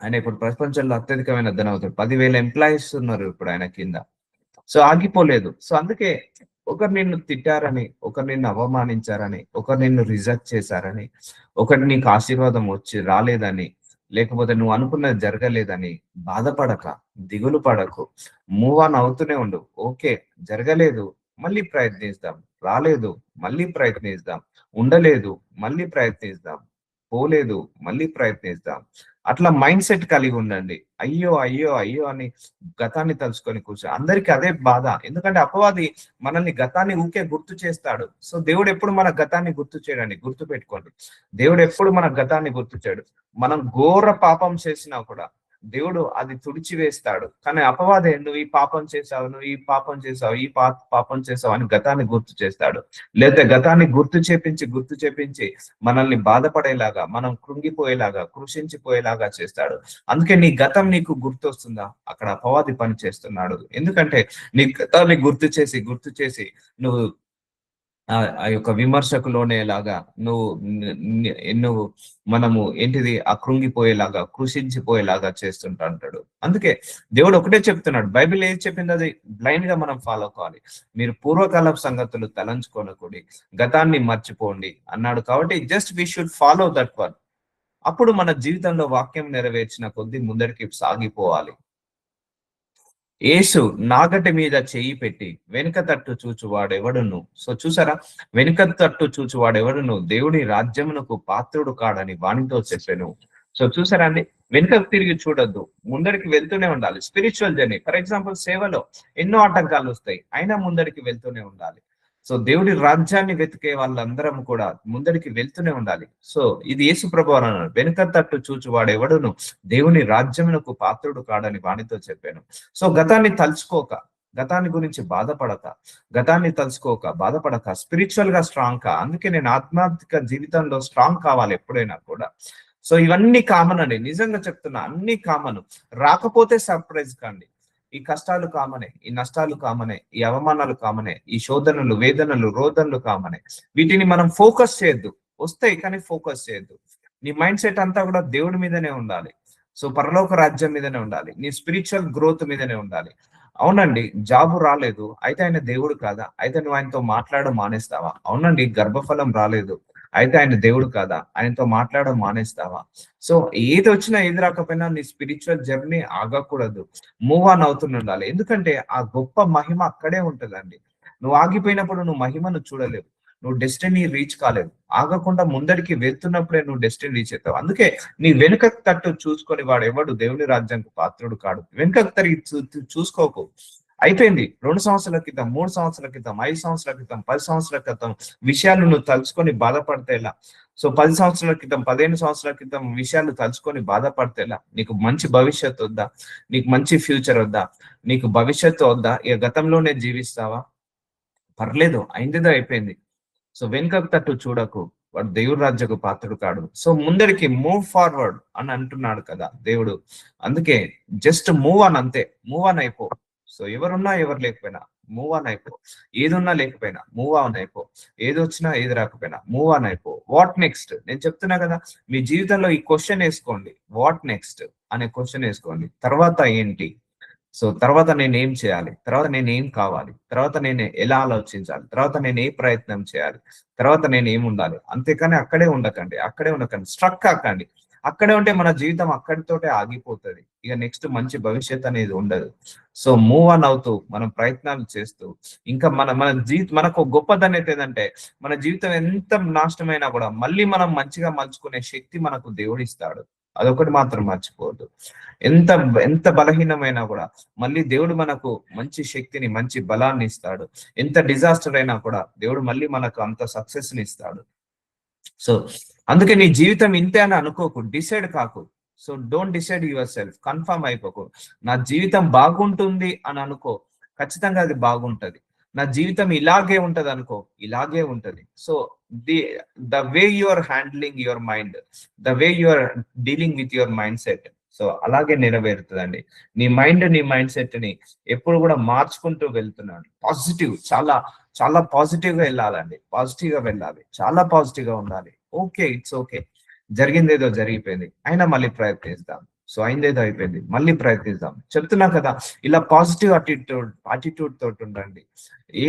ఆయన ఇప్పుడు ప్రపంచంలో అత్యధికమైన ధనవంతుడు, 10,000 ఎంప్లాయీస్ ఉన్నారు ఇప్పుడు ఆయన కింద. సో ఆగిపోలేదు. సో అందుకే ఒకరు నిన్ను తిట్టారని, ఒకరు నిన్ను అవమానించారని, ఒకరు నిన్ను రిజెక్ట్ చేశారని, ఒకటి నీకు ఆశీర్వాదం రాలేదని, లేకపోతే నువ్వు అనుకున్నది జరగలేదని బాధపడక, దిగులు పడకు, మూవ్ ఆన్ అవుతూనే ఉండు. ఓకే, జరగలేదు, మళ్ళీ ప్రయత్నిస్తాం, రాలేదు, మళ్ళీ ప్రయత్నిస్తాం, ఉండలేదు, మళ్ళీ ప్రయత్నిస్తాం, పోలేదు, మళ్ళీ ప్రయత్నిస్తాం. అట్లా మైండ్ సెట్ కలిగి ఉండండి. అయ్యో అని గతాన్ని తలుచుకొని కూర్చో. అందరికి అదే బాధ, ఎందుకంటే అపవాది మనల్ని గతాన్ని ఊకే గుర్తు చేస్తాడు. సో దేవుడు ఎప్పుడు మన గతాన్ని గుర్తు చేయడండి, గుర్తు పెట్టుకోండి. దేవుడు ఎప్పుడు మన గతాన్ని గుర్తు చేయడు. మనం ఘోర పాపం చేసినా కూడా, దేవుడు అది తుడిచివేస్తాడు. కానీ అపవాది నువ్వు ఈ పాపం చేసావు, నువ్వు ఈ పాపం చేసావు, ఈ పాపం చేసావు అని గతాన్ని గుర్తు చేస్తాడు. లేదా గతాన్ని గుర్తు చేపించి మనల్ని బాధపడేలాగా, మనం కృంగిపోయేలాగా, కృషించిపోయేలాగా చేస్తాడు. అందుకే నీ గతం నీకు గుర్తొస్తుందా? అక్కడ అపవాది పని చేస్తున్నాడు. ఎందుకంటే నీ గతాన్ని గుర్తు చేసి నువ్వు ఆ యొక్క విమర్శకులోనేలాగా నువ్వు మనము ఏంటిది ఆ కృంగిపోయేలాగా, కృషించిపోయేలాగా చేస్తుంటా అంటాడు. అందుకే దేవుడు ఒకటే చెప్తున్నాడు, బైబిల్ ఏది చెప్పింది అది బ్లైండ్ గా మనం ఫాలో కావాలి. మీరు పూర్వకాలపు సంగతులు తలంచుకోనకూడి, గతాన్ని మర్చిపోండి అన్నాడు. కాబట్టి just we should follow that one. అప్పుడు మన జీవితంలో వాక్యం నెరవేర్చిన కొద్దీ ముందరికి సాగిపోవాలి. యేసు నాగటి మీద చెయ్యి పెట్టి వెనుక తట్టు చూచువాడెవడును. సో చూసారా, వెనుక తట్టు చూచువాడెవడును దేవుడి రాజ్యమునకు పాత్రుడు కాడని వానితో చెప్పాను. సో చూసారా అండి, వెనుకకు తిరిగి చూడొద్దు, ముందరికి వెళ్తూనే ఉండాలి. స్పిరిచువల్ జర్నీ, ఫర్ ఎగ్జాంపుల్ సేవలో ఎన్నో ఆటంకాలు వస్తాయి, అయినా ముందరికి వెళ్తూనే ఉండాలి. సో దేవుడి రాజ్యాన్ని వెతికే వాళ్ళందరం కూడా ముందరికి వెళ్తూనే ఉండాలి. సో ఇది యేసు ప్రభువు అన్నాడు, వెనుక తట్టు చూచువాడు ఎవడును దేవుని రాజ్యమునకు పాత్రుడు కాడని వానితో చెప్పాను. సో గతాన్ని తలుచుకోక, గతాన్ని గురించి గతాన్ని తలుచుకోక బాధపడక స్పిరిచువల్ గా స్ట్రాంగ్ కా. అందుకే నేను ఆధ్యాత్మిక జీవితంలో స్ట్రాంగ్ కావాలి ఎప్పుడైనా కూడా. సో ఇవన్నీ కామన్ అండి, నిజంగా చెప్తున్నా, అన్ని కామన్. రాకపోతే సర్ప్రైజ్ కండి. ఈ కష్టాలు కామనే, ఈ నష్టాలు కామనే, ఈ అవమానాలు కామనే, ఈ శోధనలు, వేదనలు, రోదనలు కామనే. వీటిని మనం ఫోకస్ చేయొద్దు. వస్తాయి కానీ ఫోకస్ చేయొద్దు. నీ మైండ్ సెట్ అంతా కూడా దేవుడి మీదనే ఉండాలి. సో పరలోక రాజ్యం మీదనే ఉండాలి, నీ స్పిరిచువల్ గ్రోత్ మీదనే ఉండాలి. అవునండి, జాబు రాలేదు, అయితే ఆయన దేవుడు కాదా? అయితే నువ్వు ఆయనతో మాట్లాడడం మానేస్తావా? అవునండి, గర్భఫలం రాలేదు, అయితే ఆయన దేవుడు కాదా? ఆయనతో మాట్లాడడం మానేస్తావా? సో ఏది వచ్చినా ఏది రాకపోయినా నీ స్పిరిచువల్ జర్నీ ఆగకూడదు, మూవ్ ఆన్ అవుతుండాలి. ఎందుకంటే ఆ గొప్ప మహిమ అక్కడే ఉంటుందండి. నువ్వు ఆగిపోయినప్పుడు నువ్వు మహిమను చూడలేవు, నువ్వు డెస్టినీ రీచ్ కాలేవు. ఆగకుండా ముందరికి వెళ్తున్నప్పుడే నువ్వు డెస్టినీ రీచ్ అవుతావు. అందుకే నీ వెనుక తట్టు చూసుకొని వాడు ఎవడు దేవుని రాజ్యానికి పాత్రుడు కాడు. వెనుకకు తిరిగి చూసుకోకు. అయిపోయింది. 2 సంవత్సరాల క్రితం, 3 సంవత్సరాల క్రితం, 5 సంవత్సరాల క్రితం, 10 సంవత్సరాల క్రితం విషయాలు నువ్వు తలుచుకొని బాధపడితే ఎలా? సో 10 సంవత్సరాల క్రితం, 15 సంవత్సరాల క్రితం విషయాలు తలుచుకొని బాధపడితే ఎలా? నీకు మంచి భవిష్యత్తు వద్దా? నీకు మంచి ఫ్యూచర్ వద్దా? నీకు భవిష్యత్తు వద్దా? ఇక గతంలోనే జీవిస్తావా? పర్లేదు, అయిందేదో అయిపోయింది. సో వెనుకకు తట్టు చూడకు, వాడు దేవుడి రాజ్యకు పాత్రుడు కాడు. సో ముందరికి మూవ్ ఫార్వర్డ్ అని అంటున్నాడు కదా దేవుడు. అందుకే జస్ట్ మూవ్ ఆన్, అంతే. మూవ్ ఆన్ అయిపో. సో ఎవరున్నా ఎవరు లేకపోయినా మూవ్ ఆన్ అయిపో. ఏది ఉన్నా లేకపోయినా మూవ్ ఆన్ అయిపో. ఏది వచ్చినా ఏది రాకపోయినా మూవ్ ఆన్ అయిపో. What next? నేను చెప్తున్నా కదా, మీ జీవితంలో ఈ క్వశ్చన్ వేసుకోండి, వాట్ నెక్స్ట్ అనే క్వశ్చన్ వేసుకోండి. తర్వాత ఏంటి? సో తర్వాత నేను ఏం చేయాలి? తర్వాత నేను ఏం కావాలి? తర్వాత నేను ఎలా ఆలోచించాలి? తర్వాత నేను ఏ ప్రయత్నం చేయాలి? తర్వాత నేను ఏం ఉండాలి? అంతేకాని అక్కడే ఉండకండి, స్ట్రక్ కాకండి. అక్కడే ఉంటే మన జీవితం అక్కడితోటే ఆగిపోతుంది. ఇక నెక్స్ట్ మంచి భవిష్యత్ అనేది ఉండదు. సో మూవ్ ఆన్ అవుతూ మనం ప్రయత్నాలు చేస్తూ, ఇంకా మనకు గొప్పదనేది ఏంటంటే, మన జీవితం ఎంత నాశనమైనా కూడా మళ్ళీ మనం మంచిగా మలుచుకునే శక్తి మనకు దేవుడిస్తాడు. అదొకటి మాత్రం మర్చిపోవద్దు. ఎంత ఎంత బలహీనమైనా కూడా మళ్ళీ దేవుడు మనకు మంచి శక్తిని, మంచి బలాన్ని ఇస్తాడు. ఎంత డిజాస్టర్ అయినా కూడా దేవుడు మళ్ళీ మనకు అంత సక్సెస్ ని ఇస్తాడు. సో అందుకే నీ జీవితం ఇంతే అని అనుకోకు, డిసైడ్ కాకు. So don't decide yourself, confirm అయిపోకు. నా జీవితం బాగుంటుంది అని అనుకో, ఖచ్చితంగా అది బాగుంటది. నా జీవితం ఇలాగే ఉంటది అనుకో, ఇలాగే ఉంటది. So the way you are handling your mind, the way you are dealing with your mindset, so అలాగే నెరవేరుతుందండి. నీ మైండ్ సెట్ ని ఎప్పుడు కూడా మార్చుకుంటూ వెళ్తున్నాడు. పాజిటివ్, చాలా చాలా పాజిటివ్ గా వెళ్ళాలండి, పాజిటివ్ గా వెళ్ళాలి, చాలా పాజిటివ్ గా ఉండాలి. ఓకే, ఇట్స్ ఓకే, జరిగింది ఏదో జరిగిపోయింది, అయినా మళ్ళీ ప్రయత్నిస్తాం. సో అయిందేదో అయిపోయింది, మళ్ళీ ప్రయత్నిద్దాం. చెప్తున్నా కదా, ఇలా పాజిటివ్ అటిట్యూడ్ తోటి ఉండండి.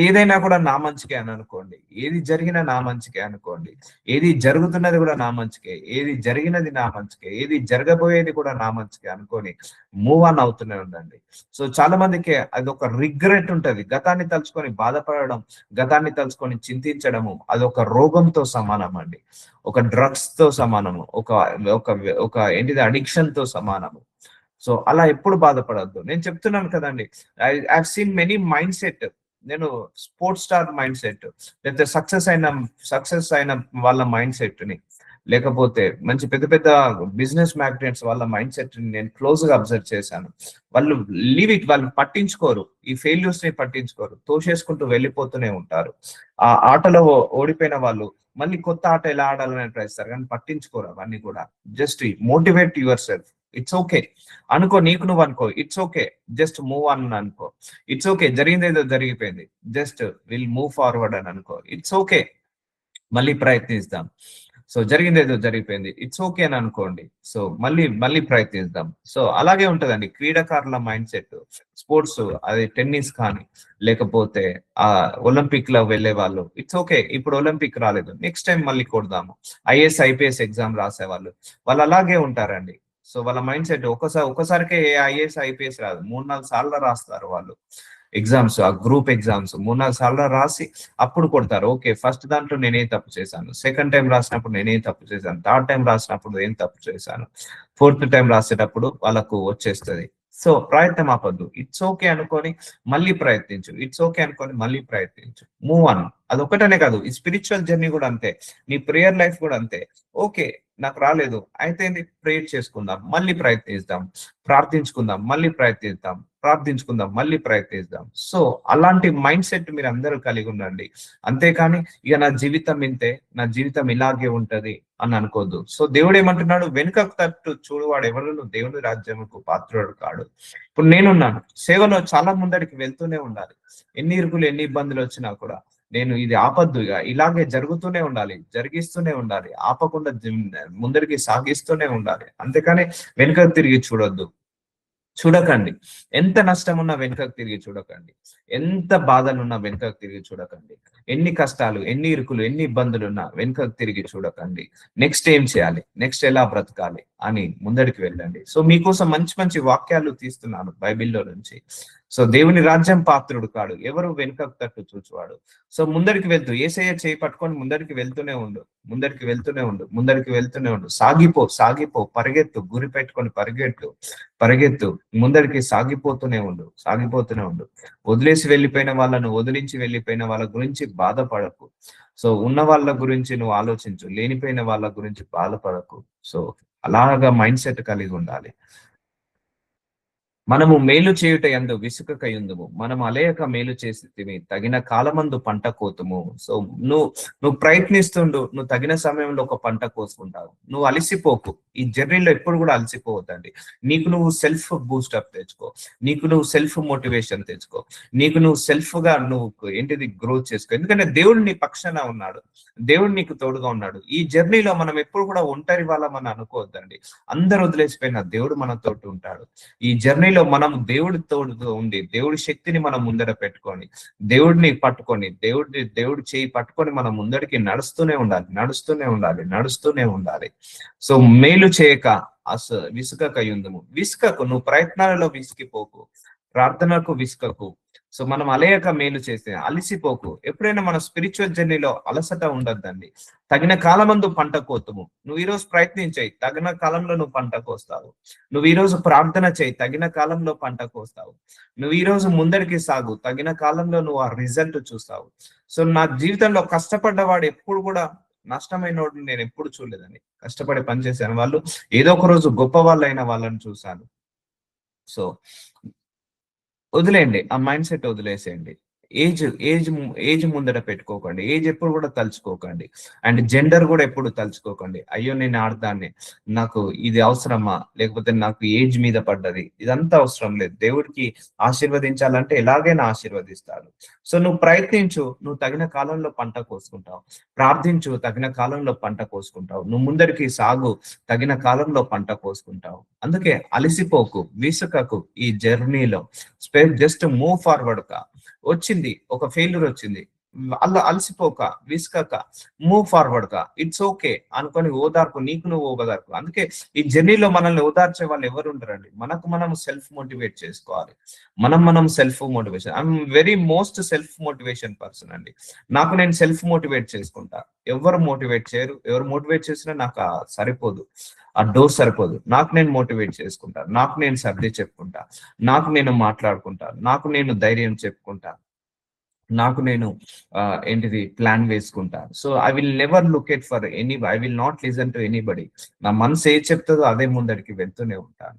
ఏదైనా కూడా నా మంచికే అని అనుకోండి, ఏది జరిగినా నా మంచికే అనుకోండి, ఏది జరుగుతున్నది కూడా నా మంచికే, ఏది జరిగినది నా మంచికే, ఏది జరగబోయేది కూడా నా మంచికే అనుకొని మూవ్ ఆన్ అవుతూనే ఉండండి. సో చాలా మందికి అది ఒక రిగ్రెట్ ఉంటది. గతాన్ని తలుచుకొని బాధపడడం, గతాన్ని తలుచుకొని చింతించడము, అది ఒక రోగంతో సమానం అండి, ఒక డ్రగ్స్ తో సమానము, ఒక ఒక ఒక ఏంటిది అడిక్షన్ తో సమానము. సో అలా ఎప్పుడు బాధపడద్దు. నేను చెప్తున్నాను కదండి, I seen many mind set. నేను స్పోర్ట్స్ స్టార్ మైండ్ సెట్, లేకపోతే సక్సెస్ అయిన వాళ్ళ మైండ్ సెట్ ని, లేకపోతే మంచి పెద్ద పెద్ద బిజినెస్ మ్యాగ్నెట్స్ వాళ్ళ మైండ్ సెట్ నేను క్లోజ్ గా అబ్జర్వ్ చేశాను. వాళ్ళు లీవ్ ఇట్, వాళ్ళు పట్టించుకోరు, ఈ ఫెయిల్యూర్స్ ని పట్టించుకోరు, తోసేసుకుంటూ వెళ్ళిపోతూనే ఉంటారు. ఆ ఆటలో ఓడిపోయిన వాళ్ళు మళ్ళీ కొత్త ఆట ఎలా ఆడాలని ప్రయత్నిస్తారు కానీ పట్టించుకోరు అవన్నీ కూడా. Just motivate your self. It's okay అనుకో, నీకు నువ్వు అనుకో, it's okay, just move on అనుకో. ఇట్స్ ఓకే, జరిగింది ఏదో జరిగిపోయింది, జస్ట్ విల్ మూవ్ ఫార్వర్డ్ అని అనుకో. ఇట్స్ ఓకే, మళ్ళీ ప్రయత్నిస్తాం. సో జరిగింది ఏదో జరిగిపోయింది, ఇట్స్ ఓకే అని అనుకోండి. సో మళ్ళీ మళ్ళీ ప్రయత్నిస్తాం. సో అలాగే ఉంటదండి క్రీడాకారుల మైండ్ సెట్. స్పోర్ట్స్, అది టెన్నిస్ కానీ లేకపోతే ఆ ఒలింపిక్ లో వెళ్ళే వాళ్ళు, ఇట్స్ ఓకే ఇప్పుడు ఒలింపిక్ రాలేదు, నెక్స్ట్ టైం మళ్ళీ కొడదాము. ఐఏఎస్ ఐపీఎస్ ఎగ్జామ్ రాసేవాళ్ళు వాళ్ళు అలాగే ఉంటారండి. సో వాళ్ళ మైండ్ సెట్ ఒకసారికే ఐఏఎస్ ఐపీఎస్ రాదు, 3-4 సార్లు రాస్తారు వాళ్ళు ఎగ్జామ్స్, ఆ గ్రూప్ ఎగ్జామ్స్ 3-4 సార్లు రాసి అప్పుడు కొడతారు. ఓకే ఫస్ట్ దాంట్లో నేనేం తప్పు చేశాను, సెకండ్ టైం రాసినప్పుడు నేనేం తప్పు చేశాను, థర్డ్ టైం రాసినప్పుడు ఏం తప్పు చేశాను, ఫోర్త్ టైం రాసేటప్పుడు వాళ్ళకు వచ్చేస్తుంది. సో ప్రయత్నం ఆపద్దు, ఇట్స్ ఓకే అనుకొని మళ్ళీ ప్రయత్నించు, ఇట్స్ ఓకే అనుకొని మళ్ళీ ప్రయత్నించు, మూవ్ ఆన్. అదొకటనే కాదు, ఈ స్పిరిచువల్ జర్నీ కూడా అంతే, నీ ప్రేయర్ లైఫ్ కూడా అంతే. ఓకే నాకు రాలేదు అయితే ప్రేయర్ చేసుకుందాం, మళ్ళీ ప్రయత్నిస్తాం, ప్రార్థించుకుందాం, మళ్ళీ ప్రయత్నిద్దాం, ప్రార్థించుకుందాం, మళ్ళీ ప్రయత్నిద్దాం. సో అలాంటి మైండ్ సెట్ మీరు అందరూ కలిగి ఉండండి. అంతేకాని ఇక నా జీవితం ఇంతే, నా జీవితం ఇలాగే ఉంటది అని అనుకోవద్దు. సో దేవుడు ఏమంటున్నాడు, వెనుకకు తట్టు చూడువాడు ఎవరు దేవుని రాజ్యముకు పాత్రుడు కాడు. ఇప్పుడు నేనున్నాను సేవలో, చాలా ముందరికి వెళ్తూనే ఉండాలి. ఎన్ని ఇరుకులు ఎన్ని ఇబ్బందులు వచ్చినా కూడా నేను ఇది ఆపద్దు, ఇక ఇలాగే జరుగుతూనే ఉండాలి, జరిగిస్తూనే ఉండాలి, ఆపకుండా ముందరికి సాగిస్తూనే ఉండాలి. అంతేకాని వెనుకకు తిరిగి చూడకండి. ఎంత నష్టం ఉన్నా వెనుకకు తిరిగి చూడకండి, ఎంత బాధలున్నా వెనుకకు తిరిగి చూడకండి, ఎన్ని కష్టాలు ఎన్ని ఇరుకులు ఎన్ని ఇబ్బందులు ఉన్నా వెనుకకు తిరిగి చూడకండి. నెక్స్ట్ ఏం చేయాలి, నెక్స్ట్ ఎలా బ్రతకాలి అని ముందడికి వెళ్ళండి. సో మీకోసం మంచి మంచి వాక్యాలు తీస్తున్నాను బైబిల్లో నుంచి. సో దేవుని రాజ్యం పాత్రుడు కాడు ఎవరు వెనుకకు తట్టు చూచువాడు. సో ముందరికి వెళ్తూ ఏసయ్య చేయి పట్టుకొని ముందరికి వెళ్తూనే ఉండు, ముందరికి వెళ్తూనే ఉండు, ముందరికి వెళ్తూనే ఉండు. సాగిపో, పరిగెత్తు, గురి పెట్టుకొని పరిగెత్తు, ముందరికి సాగిపోతూనే ఉండు. వదిలేసి వెళ్ళిపోయిన వాళ్ళను, వదిలించి వెళ్ళిపోయిన వాళ్ళ గురించి బాధపడకు. సో ఉన్న వాళ్ళ గురించి నువ్వు ఆలోచించు, లేనిపోయిన వాళ్ళ గురించి బాధపడకు. సో అలాగా మైండ్ సెట్ కలిగి ఉండాలి. మనము మేలు చేయుట యందు విసుకక యుందుము, మనము అలేయక మేలు చేసి తగిన కాలమందు పంట కోతుము. సో నువ్వు ప్రయత్నిస్తుండు, నువ్వు తగిన సమయంలో ఒక పంట కోసుకుంటావు. నువ్వు అలసిపోకు, ఈ జర్నీలో ఎప్పుడు కూడా అలసిపోవద్దండి. నీకు నువ్వు సెల్ఫ్ బూస్టప్ తెచ్చుకో, నీకు నువ్వు సెల్ఫ్ మోటివేషన్ తెచ్చుకో, నీకు నువ్వు సెల్ఫ్ గా నువ్వు ఏంటిది గ్రోత్ చేసుకో. ఎందుకంటే దేవుడు నీ పక్షాన ఉన్నాడు, దేవుడు నీకు తోడుగా ఉన్నాడు. ఈ జర్నీలో మనం ఎప్పుడు కూడా ఒంటరి వాళ్ళమని అనుకోవద్దండి. అందరు వదిలేసిపోయినా దేవుడు మనతోటి ఉంటాడు. ఈ జర్నీలో మనం దేవుడి తోడుతో ఉండి, దేవుడి శక్తిని మనం ముందర పెట్టుకొని, దేవుడిని పట్టుకొని, దేవుడి చేయి పట్టుకొని మనం ముందడికి నడుస్తూనే ఉండాలి. సో మేలు చేయక విసుకక యుందుము. విసుకకు, నువ్వు ప్రయత్నాలలో విసిగిపోకు, ప్రార్థనకు విసుకకు. సో మనం అలేయక మేలు చేస్తే అలసిపోకు. ఎప్పుడైనా మన స్పిరిచువల్ జర్నీలో అలసట ఉండద్దండి. తగిన కాలమందు పంట కోతుము. నువ్వు ఈరోజు ప్రయత్నించాయి, తగిన కాలంలో నువ్వు పంట కోస్తావు. నువ్వు ఈరోజు ప్రార్థన చేయి, తగిన కాలంలో పంట కోస్తావు. నువ్వు ఈరోజు ముందరికి సాగు, తగిన కాలంలో నువ్వు ఆ రిజల్ట్ చూస్తావు. సో నా జీవితంలో కష్టపడ్డవాడు ఎప్పుడు కూడా నష్టమైన వాడిని నేను ఎప్పుడు చూడలేదండి. కష్టపడి పనిచేసాను, వాళ్ళు ఏదో ఒక రోజు గొప్ప వాళ్ళు అయిన వాళ్ళని చూశాను. సో వదిలేయండి, ఆ మైండ్ సెట్ వదిలేసేయండి. ఏజ్ ముందర పెట్టుకోకండి, ఏజ్ ఎప్పుడు కూడా తలుచుకోకండి. అండ్ జెండర్ కూడా ఎప్పుడు తలుచుకోకండి. అయ్యో నేను ఆడదాన్ని, నాకు ఇది అవసరమా, లేకపోతే నాకు ఏజ్ మీద పడ్డది, ఇదంతా అవసరం లేదు. దేవుడికి ఆశీర్వదించాలంటే ఎలాగైనా ఆశీర్వదిస్తాడు. సో నువ్వు ప్రయత్నించు, నువ్వు తగిన కాలంలో పంట కోసుకుంటావు. ప్రార్థించు, తగిన కాలంలో పంట కోసుకుంటావు. నువ్వు ముందరికి సాగు, తగిన కాలంలో పంట కోసుకుంటావు. అందుకే అలసిపోకు, విసుకకు. ఈ జర్నీలో జస్ట్ మూవ్ ఫార్వర్డ్ కా. వచ్చింది ఒక ఫెయిల్యూర్ వచ్చింది, అలా అలసిపోక విసుకక మూవ్ ఫార్వర్డ్ గా, ఇట్స్ ఓకే అనుకొని ఓదార్పు, నీకు నువ్వు ఓదార్పు. అందుకే ఈ జర్నీలో మనల్ని ఓదార్చే వాళ్ళు ఎవరు ఉండరండి. మనకు మనం సెల్ఫ్ మోటివేట్ చేసుకోవాలి. మనం self motivation. I'm very most self motivation person అండి. నాకు నేను సెల్ఫ్ మోటివేట్ చేసుకుంటా. ఎవరు మోటివేట్ చేయరు, ఎవరు మోటివేట్ చేసినా నాకు సరిపోదు, ఆ డోర్ సరిపోదు. నాకు నేను మోటివేట్ చేసుకుంటా, నాకు నేను సర్ది చెప్పుకుంటా, నాకు నేను మాట్లాడుకుంటా, నాకు నేను ధైర్యం చెప్పుకుంటా. నాకు నేను ఏంటిది ప్లాన్ వేసుకుంటా. So I will never look at for I will not listen to anybody. నా మనసు ఏది చెప్తుందో అదే ముందరికి వెళ్తూనే ఉంటాను.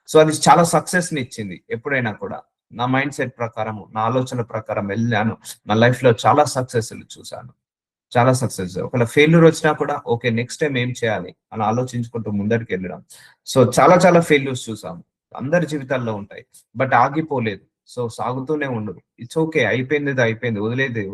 సో అది చాలా సక్సెస్ ని ఇచ్చింది ఎప్పుడైనా కూడా. నా మైండ్ సెట్ ప్రకారం, నా ఆలోచన ప్రకారం వెళ్ళాను. నా లైఫ్ లో చాలా సక్సెస్ చూసాను. చాలా సక్సెస్. ఒకవేళ ఫెయిల్యూర్ వచ్చినా కూడా ఓకే, నెక్స్ట్ టైం ఏం చేయాలి అని ఆలోచించుకుంటూ ముందరికి వెళ్ళడం. సో చాలా చాలా ఫెయిల్యూర్స్ చూసాము. అందరి జీవితాల్లో ఉంటాయి. బట్ ఆగిపోలేదు. సో సాగుతూనే ఉండదు. ఇట్స్ ఓకే, అయిపోయింది అయిపోయింది,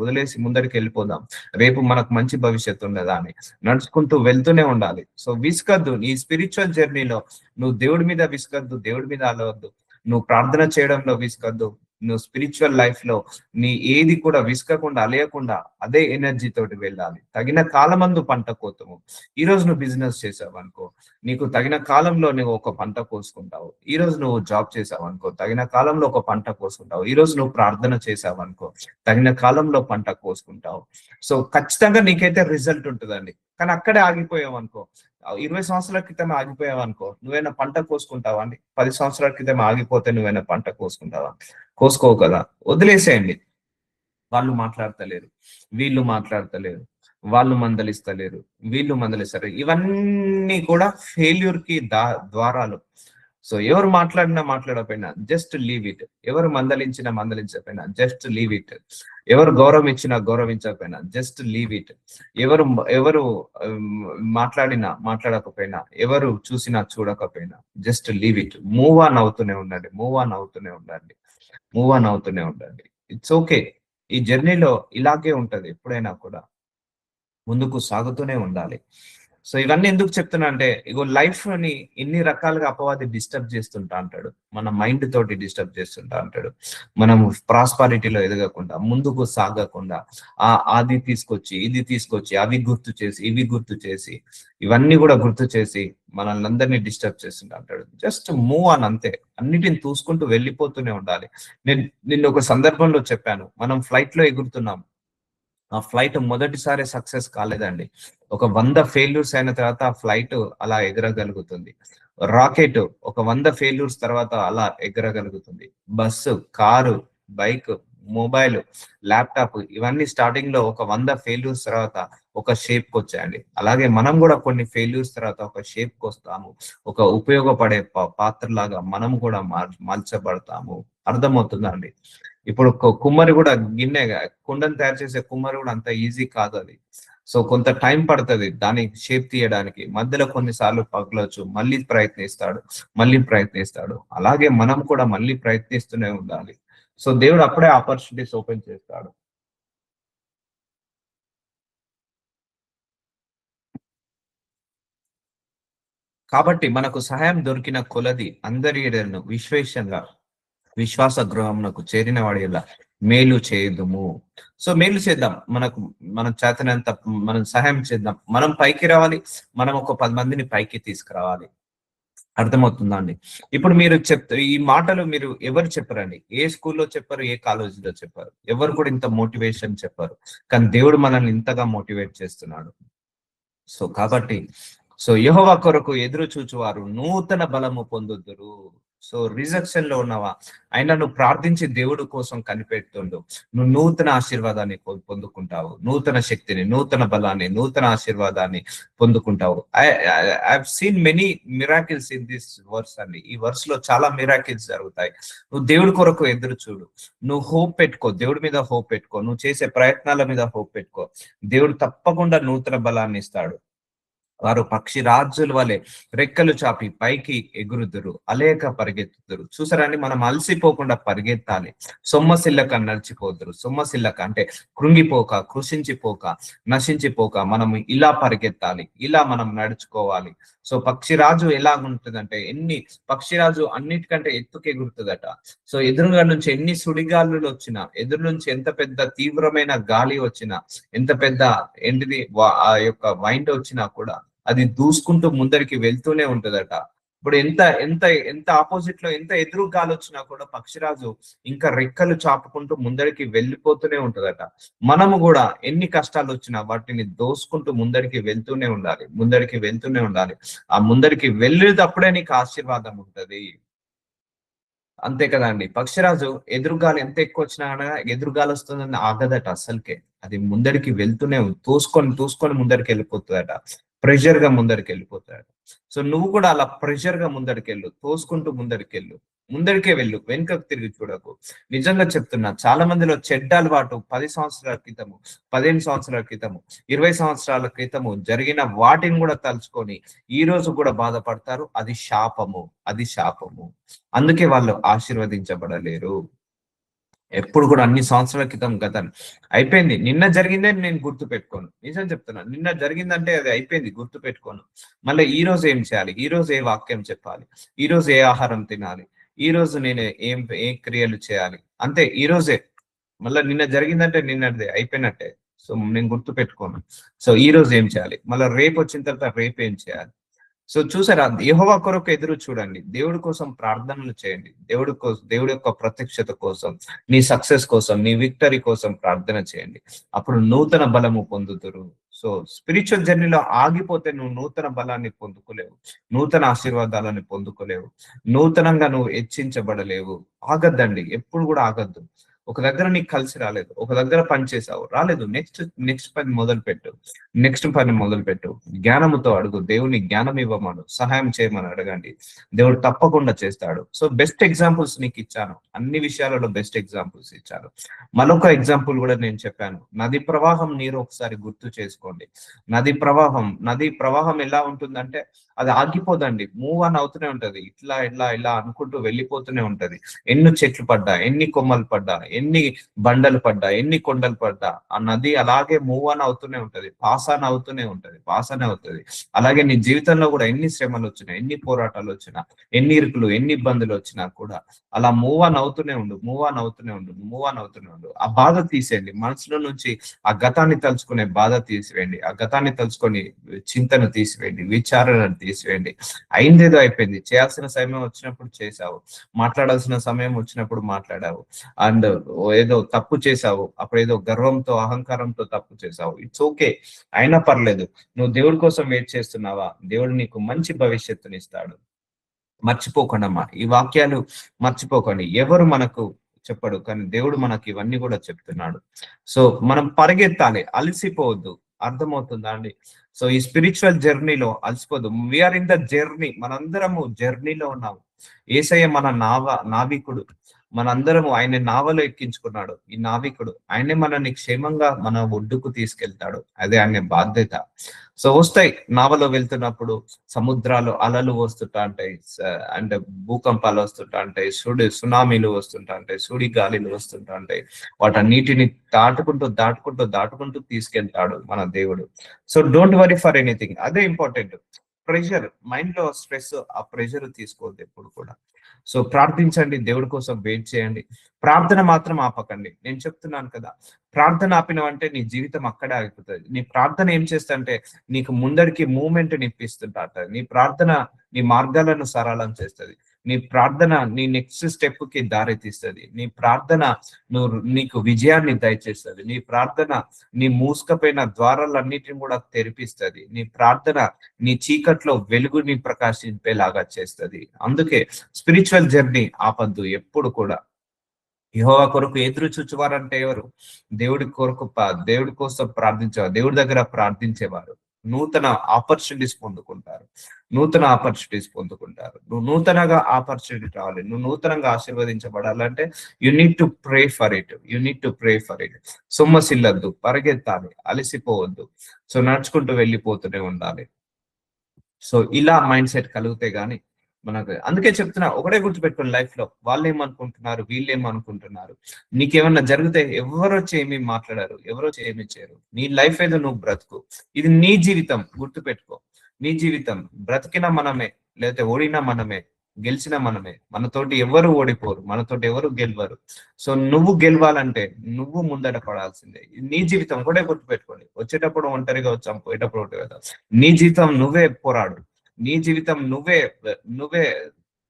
వదిలేసి ముందరికి వెళ్ళిపోదాం. రేపు మనకు మంచి భవిష్యత్తు ఉండదా అని నడుచుకుంటూ వెళ్తూనే ఉండాలి. సో విసుకద్దు నీ స్పిరిచువల్ జర్నీలో. నువ్వు దేవుడి మీద విసుకద్దు, దేవుడి మీద అలవద్దు. నువ్వు ప్రార్థన చేయడంలో విసుకద్దు. నువ్వు స్పిరిచువల్ లైఫ్ లో నీ ఏది కూడా విసుకకుండా అలేయకుండా అదే ఎనర్జీ తోటి వెళ్ళాలి. తగిన కాలమందు పంట కోతము. ఈ రోజు నువ్వు బిజినెస్ చేసావు అనుకో, నీకు తగిన కాలంలో నువ్వు ఒక పంట కోసుకుంటావు. ఈ రోజు నువ్వు జాబ్ చేసావు అనుకో, తగిన కాలంలో ఒక పంట కోసుకుంటావు. ఈ రోజు నువ్వు ప్రార్థన చేసావు అనుకో, తగిన కాలంలో పంట కోసుకుంటావు. సో ఖచ్చితంగా నీకైతే రిజల్ట్ ఉంటుందండి. కానీ అక్కడే ఆగిపోయావు అనుకో, 20 సంవత్సరాల క్రితం ఆగిపోయావు అనుకో, నువ్వైనా పంట కోసుకుంటావా అండి? 10 సంవత్సరాల క్రితం ఆగిపోతే నువ్వైనా పంట కోసుకుంటావా? కోసుకోవు కదా. వదిలేసేయండి. వాళ్ళు మాట్లాడతలేరు, వీళ్ళు మాట్లాడతలేరు, వాళ్ళు మందలిస్తలేరు, వీళ్ళు మందలిస్తారు. ఇవన్నీ కూడా ఫెయిల్యూర్ కి ద్వారాలు. సో ఎవరు మాట్లాడినా మాట్లాడకపోయినా జస్ట్ లీవ్ ఇట్. ఎవరు మందలించకపోయినా జస్ట్ లీవ్ ఇట్. ఎవరు గౌరవం ఇచ్చినా గౌరవించకపోయినా జస్ట్ లీవ్ ఇట్. ఎవరు ఎవరు మాట్లాడినా మాట్లాడకపోయినా, ఎవరు చూసినా చూడకపోయినా just leave it. Move on అవుతూనే ఉండండి, మూవ్ ఆన్ అవుతూనే ఉండండి, మూవ్ ఆన్ అవుతూనే ఉండండి. It's okay. ఈ జర్నీలో ఇలాగే ఉంటది ఎప్పుడైనా కూడా. ముందుకు సాగుతూనే ఉండాలి. సో ఇవన్నీ ఎందుకు చెప్తున్నా అంటే, ఇగో లైఫ్ ని ఎన్ని రకాలుగా అపవాది డిస్టర్బ్ చేస్తుంటా అంటాడు. మన మైండ్ తోటి డిస్టర్బ్ చేస్తుంటా అంటాడు. మనం ప్రాస్పారిటీలో ఎదగకుండా, ముందుకు సాగకుండా, అది తీసుకొచ్చి ఇది తీసుకొచ్చి, అవి గుర్తు చేసి ఇవి గుర్తు చేసి, ఇవన్నీ కూడా గుర్తు చేసి మనల్ని అందరినీ డిస్టర్బ్ చేస్తుంటా అంటాడు. జస్ట్ మూవ్ ఆన్ అంతే. అన్నిటిని చూసుకుంటూ వెళ్ళిపోతూనే ఉండాలి. నేను నిన్న ఒక సందర్భంలో చెప్పాను, మనం ఫ్లైట్ లో ఎగురుతున్నాం. ఆ ఫ్లైట్ మొదటిసారి సక్సెస్ కాలేదండి. ఒక 100 ఫెయిల్యూర్స్ అయిన తర్వాత ఆ ఫ్లైట్ అలా ఎగరగలుగుతుంది. రాకెట్ ఒక 100 ఫెయిల్యూర్స్ తర్వాత అలా ఎగరగలుగుతుంది. Bus, car, bike, mobile, laptop ఇవన్నీ స్టార్టింగ్ లో ఒక 100 ఫెయిల్యూర్స్ తర్వాత ఒక షేప్ కి వచ్చాయండి. అలాగే మనం కూడా కొన్ని ఫెయిల్యూర్స్ తర్వాత ఒక షేప్ కి వస్తాము. ఒక ఉపయోగపడే పాత్రలాగా మనం కూడా మలచబడతాము. అర్థమవుతుందా అండి? ఇప్పుడు కుమ్మరి కూడా కుండను తయారు చేసే కుమ్మరి కూడా అంత ఈజీ కాదు అది. సో కొంత టైం పడుతుంది దాని షేప్ తీయడానికి. మధ్యలో కొన్నిసార్లు పగలొచ్చు, మళ్ళీ ప్రయత్నిస్తాడు, మళ్ళీ ప్రయత్నిస్తాడు. అలాగే మనం కూడా మళ్ళీ ప్రయత్నిస్తూనే ఉండాలి. సో దేవుడు అప్పుడే ఆపర్చునిటీస్ ఓపెన్ చేస్తాడు. కాబట్టి మనకు సహాయం దొరికిన కొలది అందరి ఎడలను విశ్వాస గృహమునకు చేరిన వాడి ఎలా మేలు చేయుదుము. సో మేలు చేద్దాం. మనం చేతనంత మనం సహాయం చేద్దాం. మనం పైకి రావాలి. మనం ఒక 10 మందిని పైకి తీసుకురావాలి. అర్థమవుతుందా అండి? ఇప్పుడు మీరు ఈ మాటలు మీరు ఎవరు చెప్పరండి. ఏ స్కూల్లో చెప్పరు, ఏ కాలేజీలో చెప్పరు. ఎవరు కూడా ఇంత మోటివేషన్ చెప్పరు. కానీ దేవుడు మనల్ని ఇంతగా మోటివేట్ చేస్తున్నాడు. సో కాబట్టి యెహోవా కొరకు ఎదురు చూచువారు నూతన బలము పొందుదురు. సో రిజెక్షన్ లో ఉన్నవా? అయినా నువ్వు ప్రార్థించి దేవుడు కోసం కనిపెడుతుండు. నువ్వు నూతన ఆశీర్వాదాన్ని పొందుకుంటావు. నూతన శక్తిని, నూతన బలాన్ని, నూతన ఆశీర్వాదాన్ని పొందుకుంటావు. I seen many miracles in this verse అండి. ఈ వర్స్ లో చాలా మిరాకిల్స్ జరుగుతాయి. నువ్వు దేవుడి కొరకు ఎదురు చూడు. నువ్వు హోప్ పెట్టుకో, దేవుడి మీద హోప్ పెట్టుకో. నువ్వు చేసే ప్రయత్నాల మీద హోప్ పెట్టుకో. దేవుడు తప్పకుండా నూతన బలాన్ని ఇస్తాడు. వారు పక్షి రాజుల వలె రెక్కలు చాపి పైకి ఎగురుదురు, అలేక పరిగెత్తుదురు. చూసారండి, మనం అలసిపోకుండా పరిగెత్తాలి. సొమ్మసిల్లక నడిచిపోదురు. సొమ్మసిల్లక అంటే కృంగిపోక, కృషించిపోక, నశించిపోక మనం ఇలా పరిగెత్తాలి, ఇలా మనం నడుచుకోవాలి. సో పక్షిరాజు ఎలా ఉంటుందంటే, పక్షిరాజు అన్నిటికంటే ఎత్తుకు ఎగురుతుందట. సో ఎదురుగా నుంచి ఎన్ని సుడిగాలులు వచ్చినా, ఎదురు నుంచి ఎంత పెద్ద తీవ్రమైన గాలి వచ్చినా, ఎంత పెద్ద ఆ యొక్క వైండ్ వచ్చినా కూడా అది దూసుకుంటూ ముందరికి వెళ్తూనే ఉంటదట. ఇప్పుడు ఎంత ఎంత ఎంత ఆపోజిట్ లో ఎంత ఎదురు గాలి వచ్చినా కూడా పక్షిరాజు ఇంకా రెక్కలు చాపుకుంటూ ముందరికి వెళ్ళిపోతూనే ఉంటదట. మనము కూడా ఎన్ని కష్టాలు వచ్చినా వాటిని దోసుకుంటూ ముందరికి వెళ్తూనే ఉండాలి, ముందరికి వెళ్తూనే ఉండాలి. ఆ ముందరికి వెళ్ళేటప్పుడే నీకు ఆశీర్వాదం ఉంటది. అంతే కదండి. పక్షిరాజు ఎదురుగాలి ఎంత ఎక్కువ వచ్చినా గనక ఎదురుగాలి వస్తుందని ఆగదట అస్సలకే. అది ముందరికి వెళ్తూనే తూసుకొని ముందరికెళ్ళిపోతదట. ప్రెషర్‌గా ముందరికెళ్ళిపోతదట. సో నువ్వు కూడా అలా ప్రెషర్‌గా ముందరికెళ్ళు. తోసుకుంటూ ముందరికెళ్ళు. ముందరికే వెళ్ళు. వెనుకకు తిరిగి చూడకు. నిజంగా చెప్తున్నా, చాలా మందిలో చెడ్డ అలవాటు 10 సంవత్సరాల క్రితము, 15 సంవత్సరాల క్రితము, 20 సంవత్సరాల క్రితము జరిగిన వాటిని కూడా తలుచుకొని ఈ రోజు కూడా బాధపడతారు. అది శాపము. అది శాపము. అందుకే వాళ్ళు ఆశీర్వదించబడలేరు. ఎప్పుడు కూడా అన్ని సంవత్సరాల క్రితం గతం అయిపోయింది. నిన్న జరిగిందే నేను గుర్తు పెట్టుకోను. నిజం చెప్తున్నా. నిన్న జరిగిందంటే అది అయిపోయింది, గుర్తు పెట్టుకోను. మళ్ళీ ఈ రోజు ఏం చేయాలి? ఈ రోజు ఏ వాక్యం చెప్పాలి? ఈ రోజు ఏ ఆహారం తినాలి? ఈ రోజు నేను ఏ క్రియలు చేయాలి? అంతే, ఈ రోజే. మళ్ళా నిన్న జరిగిందంటే నిన్నటిదే అయిపోయినట్టే. సో నేను గుర్తు పెట్టుకోను. సో ఈ రోజు ఏం చేయాలి? మళ్ళా రేపు వచ్చిన తర్వాత రేపు ఏం చేయాలి? సో చూసారా, యెహోవా కొరకు ఎదురు చూడండి. దేవుడి కోసం ప్రార్థనలు చేయండి. దేవుడి యొక్క ప్రత్యక్షత కోసం, నీ సక్సెస్ కోసం, నీ విక్టరీ కోసం ప్రార్థన చేయండి. అప్పుడు నూతన బలము పొందుతురు. సో స్పిరిచువల్ జర్నీలో ఆగిపోతే నువ్వు నూతన బలాన్ని పొందుకోలేవు. నూతన ఆశీర్వాదాలను పొందుకోలేవు. నూతనంగా నువ్వు హెచ్చించబడలేవు. ఆగద్దండి. ఎప్పుడు కూడా ఆగద్దు. ఒక దగ్గర నీకు కలిసి రాలేదు. ఒక దగ్గర పని చేసావు, రాలేదు. నెక్స్ట్ పని మొదలుపెట్టు. నెక్స్ట్ పని మొదలుపెట్టు. జ్ఞానముతో అడుగు. దేవుని జ్ఞానం ఇవ్వమను. సహాయం చేయమని అడగండి. దేవుడు తప్పకుండా చేస్తాడు. సో బెస్ట్ ఎగ్జాంపుల్స్ నీకు ఇచ్చాను. అన్ని విషయాలలో బెస్ట్ ఎగ్జాంపుల్స్ ఇచ్చాను. మరొక ఎగ్జాంపుల్ కూడా నేను చెప్పాను. నది ప్రవాహం నీరు ఒకసారి గుర్తు చేసుకోండి. నది ప్రవాహం ఎలా ఉంటుందంటే అది ఆగిపోదండి. మూవ్ ఆన్ అవుతూనే ఉంటది. ఇట్లా ఇట్లా ఇలా అనుకుంటూ వెళ్ళిపోతూనే ఉంటది. ఎన్ని చెట్లు పడ్డా, ఎన్ని కొమ్మలు పడ్డా, ఎన్ని బండలు పడ్డా, ఎన్ని కొండలు పడ్డా, ఆ నది అలాగే మూవ్ ఆన్ అవుతూనే ఉంటది. పాస్ ఆన్ అవుతూనే ఉంటది. పాస్ ఆన్ అవుతది. అలాగే నీ జీవితంలో కూడా ఎన్ని శ్రమలు వచ్చినా, ఎన్ని పోరాటాలు వచ్చినా, ఎన్ని ఇరుకులు, ఎన్ని ఇబ్బందులు వచ్చినా కూడా అలా మూవ్ ఆన్ అవుతూనే ఉండు. మూవ్ ఆన్ అవుతూనే ఉండు. మూవ్ ఆన్ అవుతూనే ఉండు. ఆ బాధ తీసేయండి. మనసులో నుంచి ఆ గతాన్ని తలుచుకునే బాధ తీసివేయండి. ఆ గతాన్ని తలుచుకొని చింతను తీసివేయండి. విచారణను తీసివేయండి. అయిందేదో అయిపోయింది. చేయాల్సిన సమయం వచ్చినప్పుడు చేశావు. మాట్లాడాల్సిన సమయం వచ్చినప్పుడు మాట్లాడావు. అండ్ ఏదో తప్పు చేశావు. అప్పుడు ఏదో గర్వంతో, అహంకారంతో తప్పు చేశావు. It's okay. అయినా పర్లేదు. నువ్వు దేవుడి కోసం వెయిట్ చేస్తున్నావా? దేవుడు నీకు మంచి భవిష్యత్తునిస్తాడు. మర్చిపోకండమ్మా. ఈ వాక్యాలు మర్చిపోకండి. ఎవరు మనకు చెప్పడు, కానీ దేవుడు మనకి ఇవన్నీ కూడా చెప్తున్నాడు. సో మనం పరిగెత్తాలి, అలసిపోవద్దు. అర్థమవుతుందా అండి? సో ఈ స్పిరిచువల్ జర్నీలో అలసిపోద్దు. We are in the journey. మనందరము జర్నీలో ఉన్నాము. యేసయ్య మన నావికుడు. మనందరము ఆయన నావలో ఎక్కించుకున్నాడు. ఈ నావికుడు ఆయనే మనల్ని క్షేమంగా మన ఒడ్డుకు తీసుకెళ్తాడు. అదే ఆయన బాధ్యత. సో వస్తాయి. నావలో వెళ్తున్నప్పుడు సముద్రాలు అలలు వస్తుంటా ఉంటాయి. అండ్ భూకంపాలు వస్తుంటా ఉంటాయి. సునామీలు వస్తుంటా ఉంటాయి. సుడి గాలిలు వస్తుంటా ఉంటాయి. వాటన్నిటిని దాటుకుంటూ తీసుకెళ్తాడు మన దేవుడు. So don't worry for anything. అదే ఇంపార్టెంట్. ప్రెషర్ మైండ్ లో స్ట్రెస్, ఆ ప్రెషర్ తీసుకోవద్దు ఎప్పుడు కూడా. సో ప్రార్థించండి. దేవుడి కోసం వెయిట్ చేయండి. ప్రార్థన మాత్రం ఆపకండి. నేను చెప్తున్నాను కదా, ప్రార్థన ఆపినవంటే నీ జీవితం అక్కడే ఆగిపోతుంది. నీ ప్రార్థన ఏం చేస్తంటే నీకు ముందరికి మూమెంట్ నిప్పిస్తుంటారు. నీ ప్రార్థన నీ మార్గాలను సరళం చేస్తుంది. నీ ప్రార్థన నీ నెక్స్ట్ స్టెప్ కి దారి తీస్తుంది. నీ ప్రార్థన నీకు విజయాన్ని దయచేస్తుంది. నీ ప్రార్థన నీ మూసుకపోయిన ద్వారాలన్నిటిని కూడా తెరిపిస్తుంది. నీ ప్రార్థన నీ చీకట్లో వెలుగుని ప్రకాశింపేలాగా చేస్తుంది. అందుకే స్పిరిచువల్ జర్నీ ఆపద్దు ఎప్పుడు కూడా. యెహోవా కొరకు ఎదురు చూచువారంటే ఎవరు? దేవుడి కోసం ప్రార్థించేవారు, దేవుడి దగ్గర ప్రార్థించేవారు నూతన ఆపర్చునిటీస్ పొందుకుంటారు. నువ్వు నూతనంగా ఆపర్చునిటీ రావాలి. నువ్వు నూతనంగా ఆశీర్వదించబడాలంటే you need to pray for it. సొమ్మసిల్లద్దు, పరిగెత్తాలి, అలసిపోవద్దు. సో నడుచుకుంటూ వెళ్ళిపోతూనే ఉండాలి. సో ఇలా మైండ్ సెట్ కలిగితే గానీ మనకు, అందుకే చెప్తున్నా, ఒకటే గుర్తుపెట్టుకోండి లైఫ్ లో. వాళ్ళు ఏమనుకుంటున్నారు, వీళ్ళు ఏమనుకుంటున్నారు, నీకేమన్నా జరిగితే ఎవరు వచ్చి ఏమీ మాట్లాడారు, ఎవరు వచ్చి ఏమి చేయరు. నీ లైఫ్ ఏదో నువ్వు బ్రతుకు. ఇది నీ జీవితం. గుర్తుపెట్టుకో, నీ జీవితం. బ్రతికిన మనమే, లేకపోతే ఓడినా మనమే, గెలిచిన మనమే. మనతోటి ఎవరు ఓడిపోరు, మనతోటి ఎవరు గెలవరు. సో నువ్వు గెలవాలంటే నువ్వు ముందట పడాల్సిందే. నీ జీవితం. ఒకటే గుర్తుపెట్టుకోండి. వచ్చేటప్పుడు ఒంటరిగా వచ్చాం, పోయేటప్పుడు ఒంటరిగా. నీ జీవితం నువ్వే పోరాడు. నీ జీవితం నువ్వే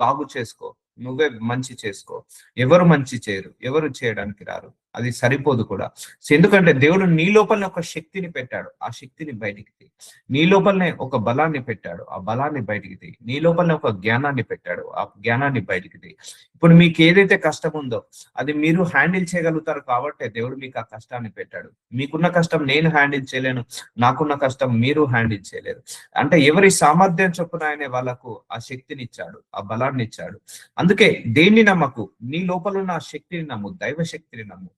బాగు చేసుకో. నువ్వే మంచి చేసుకో. ఎవరు మంచి చేయరు, ఎవరు చేయడానికి రారు. అది సరిపోదు కూడా. ఎందుకంటే దేవుడు నీ లోపలనే ఒక శక్తిని పెట్టాడు, ఆ శక్తిని బయటికి తీ. నీ లోపలనే ఒక బలాన్ని పెట్టాడు, ఆ బలాన్ని బయటికి తీ. నీ లోపలనే ఒక జ్ఞానాన్ని పెట్టాడు, ఆ జ్ఞానాన్ని బయటికి తీ. ఇప్పుడు మీకు ఏదైతే కష్టం ఉందో అది మీరు హ్యాండిల్ చేయగలుగుతారు కాబట్టి దేవుడు మీకు ఆ కష్టాన్ని పెట్టాడు. మీకున్న కష్టం నేను హ్యాండిల్ చేయలేను, నాకున్న కష్టం మీరు హ్యాండిల్ చేయలేరు. అంటే ఎవరి సామర్థ్యం చొప్పున ఆయన వాళ్ళకు ఆ శక్తిని ఇచ్చాడు, ఆ బలాన్ని ఇచ్చాడు. అందుకే దేన్ని నమ్మకు, నీ లోపల ఉన్న ఆ శక్తిని నమ్ము, దైవ శక్తిని నమ్ము.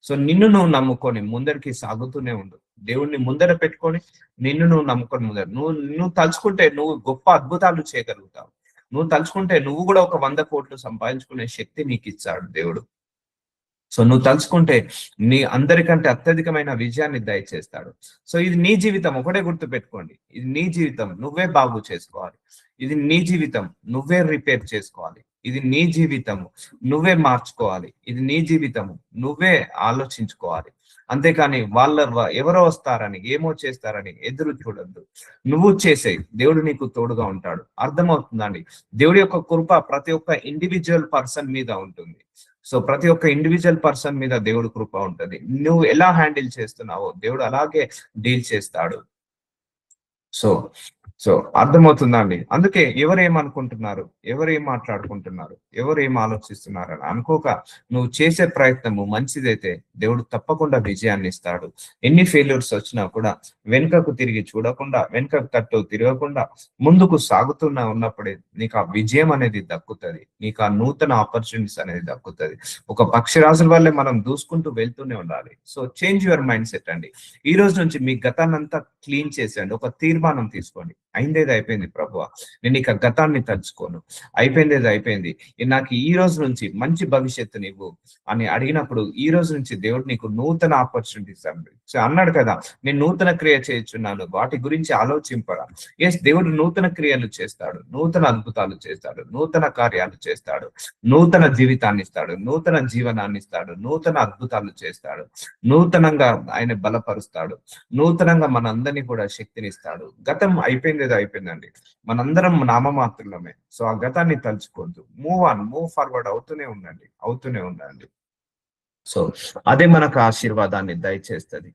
సో నిన్ను నువ్వు నమ్ముకొని ముందరికి సాగుతూనే ఉండు. దేవుణ్ణి ముందర పెట్టుకొని నిన్ను నువ్వు నమ్ముకొని ముందర నువ్వు నువ్వు తలుచుకుంటే నువ్వు గొప్ప అద్భుతాలు చేయగలుగుతావు. నువ్వు తలుచుకుంటే నువ్వు కూడా ఒక 100 కోట్లు సంపాదించుకునే శక్తి నీకు ఇచ్చాడు దేవుడు. సో నువ్వు తలుచుకుంటే నీ అందరికంటే అత్యధికమైన విజయాన్ని దయచేస్తాడు. సో ఇది నీ జీవితం, ఒకటే గుర్తు పెట్టుకోండి, ఇది నీ జీవితం, నువ్వే బాగు చేసుకోవాలి. ఇది నీ జీవితం, నువ్వే రిపేర్ చేసుకోవాలి. ఇది నీ జీవితం, నువ్వే మార్చుకోవాలి. ఇది నీ జీవితం, నువ్వే ఆలోచించుకోవాలి. అంతేకాని ఎవరో వస్తారని, ఏమో చేస్తారని ఎదురు చూడొద్దు. నువ్వు చేసేయి, దేవుడు నీకు తోడుగా ఉంటాడు. అర్థమవుతుందండి? దేవుడి యొక్క కృప ప్రతి ఒక్క ఇండివిజువల్ పర్సన్ మీద ఉంటుంది. సో ప్రతి ఒక్క ఇండివిజువల్ పర్సన్ మీద దేవుడు కృప ఉంటది. నువ్వు ఎలా హ్యాండిల్ చేస్తున్నావో దేవుడు అలాగే డీల్ చేస్తాడు. సో సో అర్థమవుతుందా అండి? అందుకే ఎవరేమనుకుంటున్నారు, ఎవరేం మాట్లాడుకుంటున్నారు, ఎవరేం ఆలోచిస్తున్నారు అని అనుకోక నువ్వు చేసే ప్రయత్నము మంచిదైతే దేవుడు తప్పకుండా విజయాన్ని ఇస్తాడు. ఎన్ని ఫెయిల్యూర్స్ వచ్చినా కూడా వెనుకకు తిరిగి చూడకుండా, వెనుకకు తట్టు తిరగకుండా ముందుకు ఉన్నప్పుడే నీకు ఆ విజయం అనేది దక్కుతుంది. నీకు ఆ నూతన ఆపర్చునిటీస్ అనేది దక్కుతుంది. ఒక పక్షిరాజుల వల్లే మనం దూసుకుంటూ వెళ్తూనే ఉండాలి. So change your mind set అండి. ఈ రోజు నుంచి మీ గతాన్నంతా క్లీన్ చేసేయండి. ఒక తీర్మానం తీసుకోండి. అయిందేది అయిపోయింది ప్రభువా, నేను ఇక గతాన్ని తలుచుకోను. అయిపోయిందేది అయిపోయింది, నాకు ఈ రోజు నుంచి మంచి భవిష్యత్తు నీవు అని అడిగినప్పుడు ఈ రోజు నుంచి దేవుడు నీకు నూతన ఆపర్చునిటీస్ అన్నాడు కదా, నేను నూతన క్రియ చేయుచున్నాను, వాటి గురించి ఆలోచింపరా. ఎస్, దేవుడు నూతన క్రియలు చేస్తాడు, నూతన అద్భుతాలు చేస్తాడు, నూతన కార్యాలు చేస్తాడు, నూతన జీవితాన్ని ఇస్తాడు, నూతన జీవనాన్ని ఇస్తాడు, నూతన అద్భుతాలు చేస్తాడు, నూతనంగా ఆయన బలపరుస్తాడు, నూతనంగా మనందరినీ కూడా శక్తినిస్తాడు. గతం అయిపోయింది, అయిపోయిందండి. మనందరం నామమాత్రులమే. సో ఆ గతాన్ని తలుచుకోవద్దు. మూవ్ ఫార్వర్డ్ అవుతూనే ఉండండి. సో అదే మనకు ఆశీర్వాదాన్ని దయచేస్తుంది.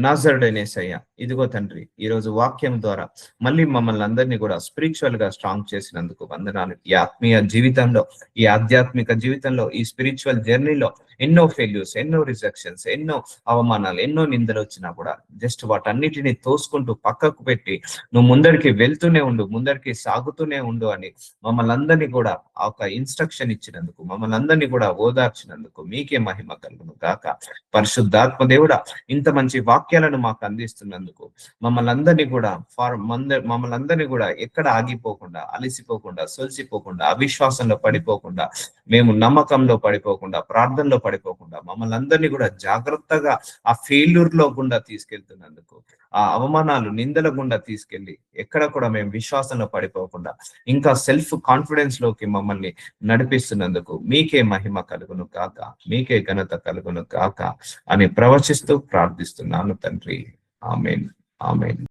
నజరుడైన యేసయ్య, ఇదిగో తండ్రి, ఈ రోజు వాక్యం ద్వారా మళ్ళీ మమ్మల్ని అందరినీ కూడా స్పిరిచువల్ గా స్ట్రాంగ్ చేసినందుకు వందనాలు. ఈ ఆత్మీయ జీవితంలో, ఈ ఆధ్యాత్మిక జీవితంలో, ఈ స్పిరిచువల్ జర్నీలో ఎన్నో ఫెయిల్యూర్స్, ఎన్నో రిజెక్షన్స్, ఎన్నో అవమానాలు, ఎన్నో నిందలు వచ్చినా కూడా జస్ట్ వాటన్నిటిని తోసుకుంటూ పక్కకు పెట్టి నువ్వు ముందరికి వెళ్తూనే ఉండు, ముందరికి సాగుతూనే ఉండు అని మమ్మల్ని అందరినీ కూడా ఒక ఇన్స్ట్రక్షన్ ఇచ్చినందుకు, మమ్మల్ని అందరినీ కూడా ఓదార్చినందుకు మీకే మహిమ కలుగును గాక. పరిశుద్ధాత్మ దేవుడా, ఇంత మంచి వాక్యాలను మాకు అందిస్తున్నందుకు మమ్మల్ని అందరినీ కూడా ఎక్కడ ఆగిపోకుండా, అలసిపోకుండా, సొలిసిపోకుండా, అవిశ్వాసంలో పడిపోకుండా, మేము నమ్మకంలో పడిపోకుండా, ప్రార్థనలో పడిపోకుండా మమ్మల్ని అందరినీ కూడా జాగ్రత్తగా ఆ ఫెయిల్యూర్ లో గుండా తీసుకెళ్తున్నందుకు, ఆ అవమానాలు, నిందల గుండా తీసుకెళ్లి ఎక్కడ కూడా మేము విశ్వాసంలో పడిపోకుండా ఇంకా సెల్ఫ్ కాన్ఫిడెన్స్ లోకి మమ్మల్ని నడిపిస్తున్నందుకు మీకే మహిమ కలుగును కాక, మీకే ఘనత కలుగును కాక అని ప్రవచిస్తూ ప్రార్థిస్తున్నాను తండ్రి. ఆమేన్, ఆమేన్.